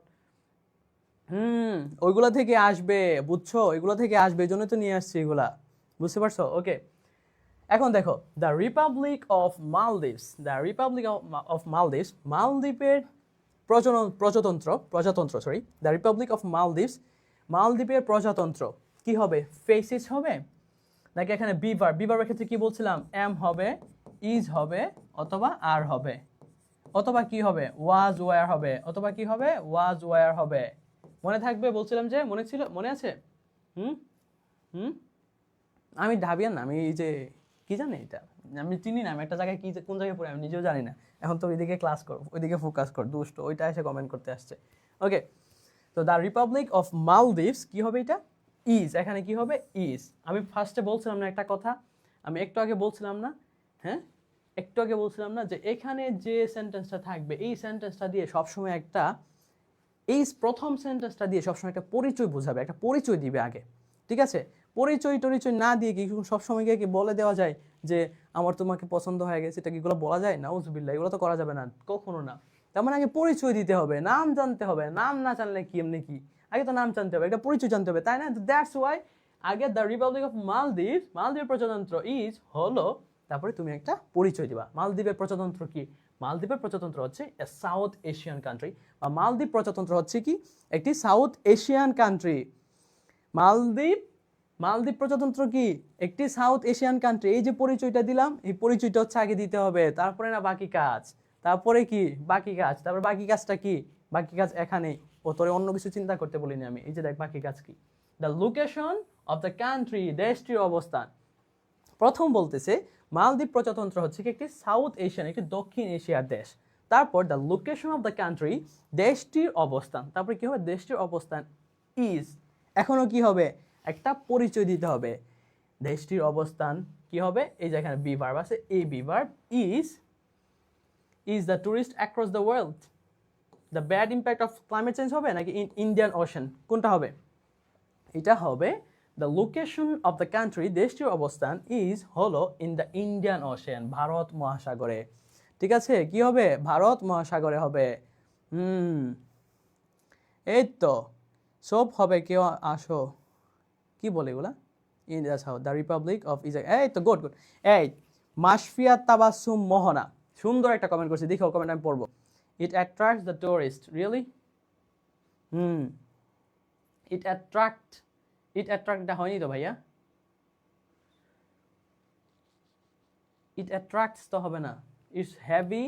Speaker 1: ওইগুলা থেকে আসবে, বুঝছো? এগুলো থেকে আসবে, এই জন্য তো নিয়ে আসছি এগুলা, বুঝতে পারছো? ওকে, এখন দেখো the Republic of Maldives, the Republic of Maldives, মালদ্বীপের প্রজাতন্ত্র sorry, the Republic of Maldives, মালদ্বীপের প্রজাতন্ত্র কি হবে? ফেসিস হবে নাকি এখানে বিভার্বের ক্ষেত্রে কি বলছিলাম? এম হবে, ইজ হবে, অথবা আর হবে, অথবা কি হবে? ওয়াজ ওয়ার হবে, অথবা কি হবে? ওয়াজ ওয়ার হবে। মনে থাকবে বলছিলাম যে, মনে আছে? আমি ঢাবিয়ান না, আমি এই যে কি জানি এটা আমি চিনি না, আমি একটা জায়গায় কি কোন জায়গায় পড়ি আমি নিজেও জানি না। এখন তো ওইদিকে ক্লাস কর, ওইদিকে ফোকাস কর, দুষ্ট ওইটা এসে কমেন্ট করতে আসছে। ওকে, তো দ্য রিপাবলিক অফ মালদ্বীপস কি হবে? এটা ইজ, এখানে কি হবে? ইজ। আমি ফার্স্টে বলছিলাম না একটা কথা, আমি একটু আগে বলছিলাম না, হ্যাঁ একটু আগে বলছিলাম না যে এখানে যে সেন্টেন্সটা থাকবে এই সেন্টেন্সটা দিয়ে সবসময় একটা, এই প্রথম সেন্টেন্সটা দিয়ে সবসময় একটা পরিচয় বোঝাবে, একটা পরিচয় দিবে আগে, ঠিক আছে? পরিচয় না দিয়ে কি সবসময় গিয়ে কি বলে দেওয়া যায় যে আমার তোমাকে পছন্দ হয়ে গেছে, এটা কি এগুলো বলা যায়? নাউজুবিল্লাহ, এগুলো তো করা যাবে না, কখনো না। তার মানে আগে পরিচয় দিতে হবে, নাম জানতে হবে, নাম না জানলে কি এমনি কি, আগে তো নাম জানতে হবে, একটা পরিচয় জানতে হবে, তাই না? দ্যাটস ওয়াই আগে দ্য রিপাবলিক অফ মালদ্বীপ, মালদ্বীপের প্রজাতন্ত্র ইজ হলো, তারপরে তুমি একটা পরিচয় দিবা। মালদ্বীপের প্রজাতন্ত্র কি? মালদ্বীপের প্রজাতন্ত্র হচ্ছে এ সাউথ এশিয়ান কান্ট্রি, বা মালদ্বীপ প্রজাতন্ত্র হচ্ছে কি? একটি সাউথ এশিয়ান কান্ট্রি। মালদ্বীপ প্রজাতন্ত্র কি? একটি সাউথ এশিয়ান কান্ট্রি। এই যে পরিচয়টা দিলাম, এই পরিচয়টা হচ্ছে আগে দিতে হবে, তারপরে না বাকি কাজ। তারপরে কি? বাকি কাজ। তারপরে বাকি কাজটা কি? বাকি কাজ এখানেই। ও তোরে অন্য কিছু চিন্তা করতে বলিনি আমি। এই যে দেখ বাকি কাজ কি, the location of the country, দেশটির অবস্থান। প্রথম বলতেছে মালদ্বীপ প্রজাতন্ত্র হচ্ছে কি একটি সাউথ এশিয়ান, একটি দক্ষিণ এশিয়ার দেশ। তারপর the location of the country, দেশটির অবস্থান। তারপরে কি হবে? দেশটির অবস্থান ইজ। এখনো কি হবে? একটা পরিচয় দিতে হবে। দেশটির অবস্থান কি হবে? এই যে এখানে বি ভার্ব আছে, এই be verb is the tourist across the world, the bad impact of climate change হবে নাকি ইন্ডিয়ান ওশান? কোনটা হবে? এটা হবে the location of the country, দেশটির অবস্থান ইজ হলো in the Indian ocean, Bharat মহাসাগরে। ঠিক আছে, কি হবে? ভারত মহাসাগরে হবে। এই তো সব হবে। কেউ আসো, কি বলে এগুলা? In the Republic of is, এই তো গুড। এই মাশফিয়া তাবাসসুম মোহনা সুন্দর একটা কমেন্ট করছে, দেখো কমেন্ট আমি পড়বো। ইট অ্যাট্রাক্টস দ্য টুরিস্ট, রিয়েলি? ইট অ্যাট্রাক্টটা হয়নি তো ভাইয়া, ইট অ্যাট্রাক্টস তো হবে না, ইটস হ্যাভি।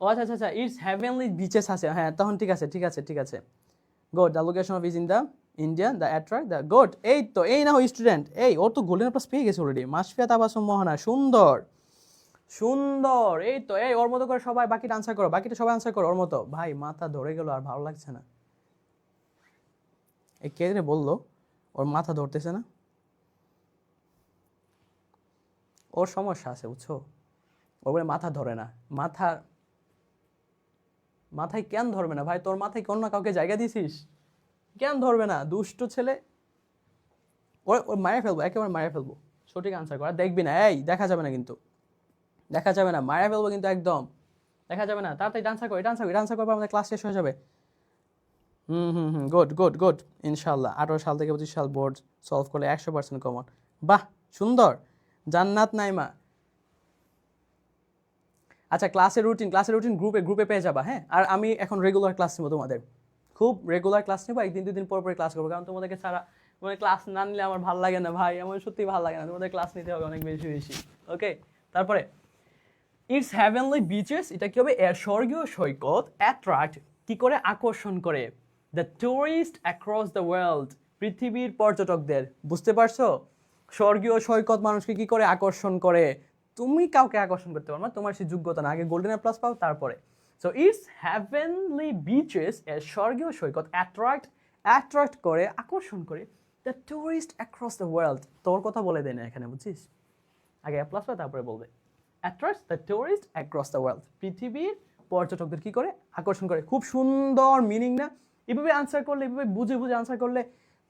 Speaker 1: ও আচ্ছা, ইটস হ্যাভেনলি বিচেস আছে, হ্যাঁ তখন ঠিক আছে। Good, the location of is in the Indian, the attract the good. এই তো, এই না হয় স্টুডেন্ট, এই ওর তো গোল্ডেন প্লাস পেয়ে গেছে অলরেডি। মাশফিয়া তাবাসসুম মোহনা, সুন্দর। এই তো, এই ওর মতো করে সবাই বাকিটা আনসার করো, সবাই আনসার করো ওর মতো। ভাই মাথা ধরে গেল, আর ভালো লাগছে না। এই কে রে বললো ওর মাথা ধরতেছে না? ওর সমস্যা আছে বুঝছো, ওর বলে মাথা ধরে না। মাথায় কেন ধরবে না ভাই? তোর মাথায় কোন না কাউকে জায়গা দিছিস? কেন ধরবে না? দুষ্ট ছেলে। ওর মারে ফেলবো, একেবারে মারে ফেলবো। সঠিক আনসার করা দেখবি না, এই দেখা যাবে না কিন্তু, দেখা যাবে না, মারে ফেলবো কিন্তু, একদম দেখা যাবে না। তাড়াতাড়ি আনসার কর, এটা আনসার করবো, আমাদের ক্লাস শেষ হয়ে যাবে। গুড ইনশাল্লাহ। 18 সাল থেকে 25 সাল বোর্ড সলভ করলে 100% কমন। বাহ, সুন্দর। জান্নাত নাইমা, আচ্ছা ক্লাসের রুটিন গ্রুপে পেয়ে যাবা, হ্যাঁ? আর আমি এখন রেগুলার ক্লাস নেবো তোমাদের, খুব রেগুলার ক্লাস নেবো, একদিন দুদিন পর ক্লাস করবো, কারণ তোমাদেরকে ছাড়া মানে ক্লাস না নিলে আমার ভালো লাগে না ভাই, আমার সত্যি ভালো লাগে না, তোমাদের ক্লাস নিতে হবে অনেক বেশি। ওকে, তারপরে ইটস হ্যাভেনলি বিচেস, এটা কি হবে? এর স্বর্গীয় সৈকত অ্যাট্রাক্ট, কি করে? আকর্ষণ করে, the tourist across the world, পৃথিবীর পর্যটকদের। বুঝতে পারছো? স্বর্গীয় সৈকত মানুষকে কি করে? আকর্ষণ করে। তুমি কাউকে আকর্ষণ করতে পারো না, তোমার সেই যোগ্যতা না, আগে গোল্ডেন প্লাস পাও তারপরে। সো ইটস হ্যাভেনলি বিচেস, এর স্বর্গীয় সৈকত অ্যাট্রাক্ট করে, আকর্ষণ করে, the tourist across the world. তোর কথা বলে দেয় না এখানে, বুঝছিস? আগে প্লাস পাও তারপরে বলবে। Attracts the tourist across the world, পৃথিবীর পর্যটকদের কি করে? আকর্ষণ করে। খুব সুন্দর মিনিং না? এভাবে আনসার করলে, এভাবে বুঝে আনসার করলে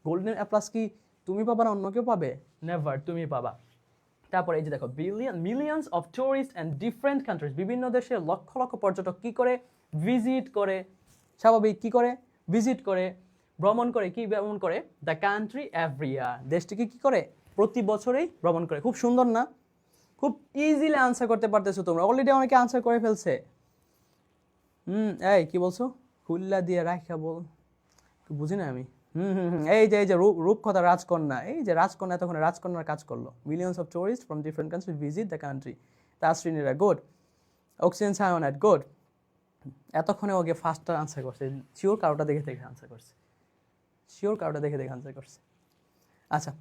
Speaker 1: গোল্ডেন প্লাস কি তুমি পাবা না অন্য কেউ পাবে? নেভার, তুমি পাবা। তারপরে এই যে দেখো, millions of tourist and different countries, বিভিন্ন দেশের লক্ষ লক্ষ পর্যটক কি করে? ভিজিট করে। স্বাভাবিক, কি করে? ভিজিট করে, ভ্রমণ করে। কি ভ্রমণ করে? দ্য কান্ট্রি এভরি ইয়ার, দেশটিকে কি করে? প্রতি বছরেই ভ্রমণ করে। খুব সুন্দর না? খুব ইজিলি আনসার করতে পারতেছো তোমরা, অলরেডি অনেকে আনসার করে ফেলছে। এই কি বলছো, হুল্লা দিয়ে রাখা বল, বুঝি না আমি। এই যে রূপকথা রাজকন্যা, এই যে রাজকন্যা এতক্ষণ রাজকন্যার কাজ করলো। Millions of tourist from different country visit the country, তাসরিনীরা গুড, অক্সিজেন সায়োনাইট গুড। এতক্ষণে ওকে ফার্স্টটা আনসার করছে, শিওর কারোটা দেখে দেখে আনসার করছে, শিওর কারোটা দেখে দেখে আনসার করছে। আচ্ছা,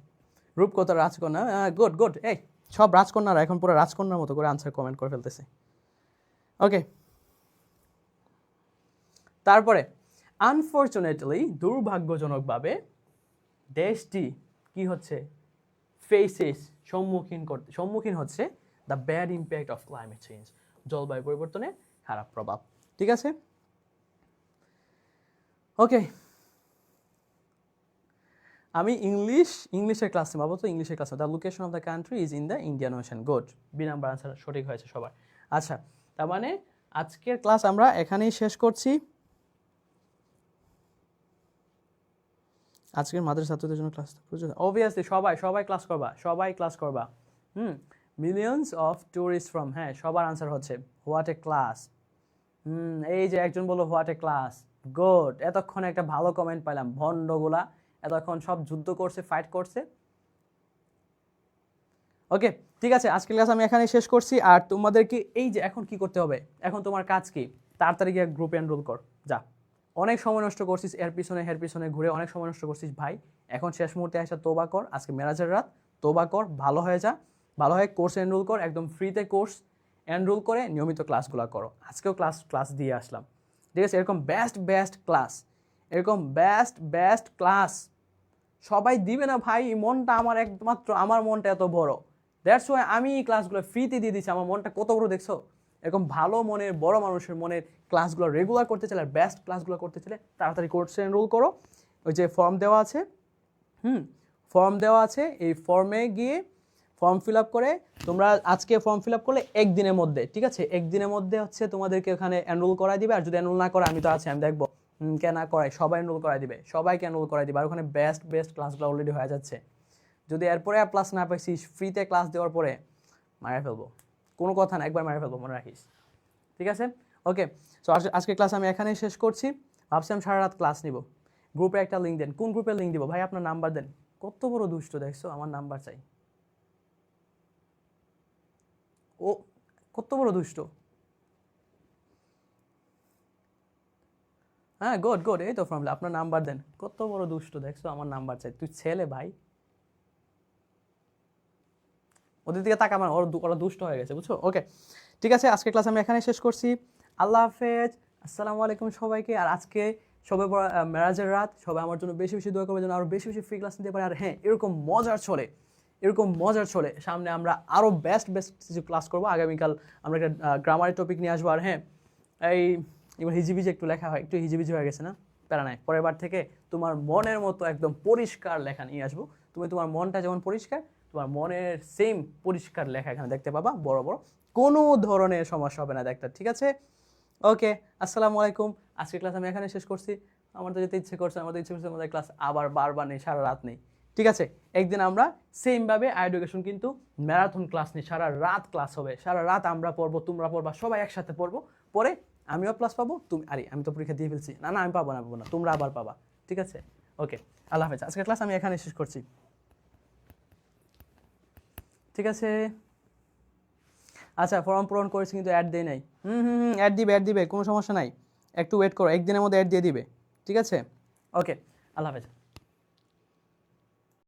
Speaker 1: রূপকথা রাজকন্যা, গুড গুড। এই সব রাজকন্যারা এখন পুরো রাজকন্যার মতো করে আনসার কমেন্ট করে ফেলতেছে। ওকে, তারপরে আনফর্চুনেটলি, দুর্ভাগ্যজনকভাবে দেশটি কি হচ্ছে, ফেসেস, সম্মুখীন হচ্ছে the bad impact of climate change, জলবায়ু পরিবর্তনের খারাপ প্রভাব। ঠিক আছে, ওকে। আমি ইংলিশের ক্লাস নেব, তো ইংলিশের class, the location of the country is in the Indian Ocean, good, B number answer সঠিক হয়েছে সবার। আচ্ছা, তার মানে আজকের ক্লাস আমরা এখানেই শেষ করছি। আজকের মাদ্রাসা ছাত্রদের জন্য ক্লাস অবভিয়াসলি সবাই ক্লাস করবা। মিলিয়ন্স অফ টুরিস্ট ফ্রম, হ্যাঁ সবার আনসার হচ্ছে হোয়াট এ ক্লাস। এই যে একজন বললো হোয়াট এ ক্লাস, গুড। এতক্ষণ একটা ভালো কমেন্ট পাইলাম, ভণ্ডগুলা এতক্ষণ সব যুদ্ধ করছে, ফাইট করছে। ওকে, ঠিক আছে, আজকের ক্লাস আমি এখানেই শেষ করছি। আর তোমাদেরকে এই যে এখন কি করতে হবে, এখন তোমার কাজ কি, তাড়াতাড়ি গিয়ে গ্রুপে এনরোল কর, যা। অনেক সময় নষ্ট করছিস এর পিছনে ঘুরে, অনেক সময় নষ্ট করছিস ভাই। এখন শেষ মুহূর্তে এসে তোবা কর, আজকে মেরাজের রাত, তোবা কর, ভালো হয়ে যা, ভালো হয়ে কোর্সে এনরোল কর, একদম ফ্রিতে কোর্স এনরোল করে নিয়মিত ক্লাসগুলো করো। আজকেও ক্লাস দিয়ে আসলাম, ঠিক আছে। এরকম বেস্ট ক্লাস সবাই দিবে না ভাই, মনটা আমার একমাত্র, আমার মনটা এত বড়, দ্যাটস ওয়াই আমি এই ক্লাসগুলো ফ্রিতে দিয়ে দিচ্ছি। আমার মনটা কত বড় দেখছো, এরকম ভালো মনের, বড় মানুষের মনের ক্লাসগুলো রেগুলার করতে চাইলে, বেস্ট ক্লাসগুলো করতে চাইলে তাড়াতাড়ি কোর্সে এনরোল করো। ওই যে ফর্ম দেওয়া আছে, এই ফর্মে গিয়ে ফর্ম ফিল আপ করে তোমরা আজকে ফর্ম ফিল আপ করলে একদিনের মধ্যে, ঠিক আছে, একদিনের মধ্যে হচ্ছে তোমাদেরকে ওখানে এনরোল করাই দিবে। আর যদি এনরোল না করে, আমি তো আছি, আমি দেখবো কেন না করাই, সবাই এনরোল করাই দিবে, সবাইকে এনরোল করাই দিবে। আর ওখানে বেস্ট ক্লাসগুলো অলরেডি হয়ে যাচ্ছে। যদি এরপরে প্লাস না পাইছিস, ফ্রিতে ক্লাস দেওয়ার পরে মারা ফেলবো, কোনো কথা না, একবার মারা ফেলবো, মনে রাখিস, ঠিক আছে। ওকে, সো আজকে ক্লাস আমি এখানেই শেষ করছি। ভাবছিলাম সারা রাত ক্লাস নিব। গ্রুপে একটা লিঙ্ক দেন, কোন গ্রুপে লিঙ্ক দিব ভাই, আপনার নাম্বার দেন। কত বড় দুষ্ট দেখছো, আমার নাম্বার চাই, ও কত বড় দুষ্ট। হ্যাঁ গুড, এই তো ফর্মুলা, আপনার নাম্বার দেন। কত বড় দুষ্ট দেখছো, আমার নাম্বার চাই, তুই ছেলে ভাই। ওদের দিকে তাকা, আমার ওরা দুষ্ট হয়ে গেছে, বুঝছো। ওকে, ঠিক আছে, আজকে ক্লাস আমি এখানে শেষ করছি। আল্লাহ হাফেজ, আসসালামু আলাইকুম সবাইকে। আর আজকে সবাই মেরাজের রাত, সবাই আমার জন্য বেশি বেশি দোয়া করবে যেন আরও বেশি বেশি ফ্রি ক্লাস নিতে পারে। আর হ্যাঁ, এরকম মজার ছলে সামনে আমরা আরও বেস্ট কিছু ক্লাস করবো। আগামীকাল আমরা একটা গ্রামারের টপিক নিয়ে আসবো। আর হ্যাঁ, এবার হিজিবিজি একটু লেখা হয়, একটু হিজিবিজি হয়ে গেছে না, প্যারা নাই। পরের বার থেকে তোমার মনের মতো একদম পরিষ্কার লেখা নিয়ে আসবো। তোমার মনটা যেমন পরিষ্কার, তোমার মনের সেম পরিষ্কার লেখা এখানে দেখতে পাবা, বড় কোনো ধরনের সমস্যা হবে না দেখতে, ঠিক আছে। ওকে, আসসালামু আলাইকুম। আজকের ক্লাস আমি এখানে শেষ করছি। আমার তো যেতে ইচ্ছে করছে, আমাদের ক্লাস আবার বারবার নেই, সারা রাত নেই, ঠিক আছে। একদিন আমরা সেমভাবে এডুকেশন কিন্তু ম্যারাথন ক্লাস নেই, সারা রাত ক্লাস হবে, সারা রাত আমরা পড়বো, তোমরা পড়বা, সবাই একসাথে পড়বো। পরে আমিও প্লাস পাবো, আমি তো পরীক্ষা দিয়ে ফেলছি, না আমি পাবো না, তোমরা আবার পাবা, ঠিক আছে। ওকে, আল্লাহ হাফেজ। আজকের ক্লাস আমি এখানে শেষ করছি, ঠিক আছে। আচ্ছা, ফর্ম পূরণ করেছি কিন্তু অ্যাড দেয় নাই। অ্যাড দিবে, কোনো সমস্যা নাই, একটু ওয়েট করো, একদিনের মধ্যে অ্যাড দিয়ে দিবে, ঠিক আছে। ওকে, আল্লাহ হাফেজ।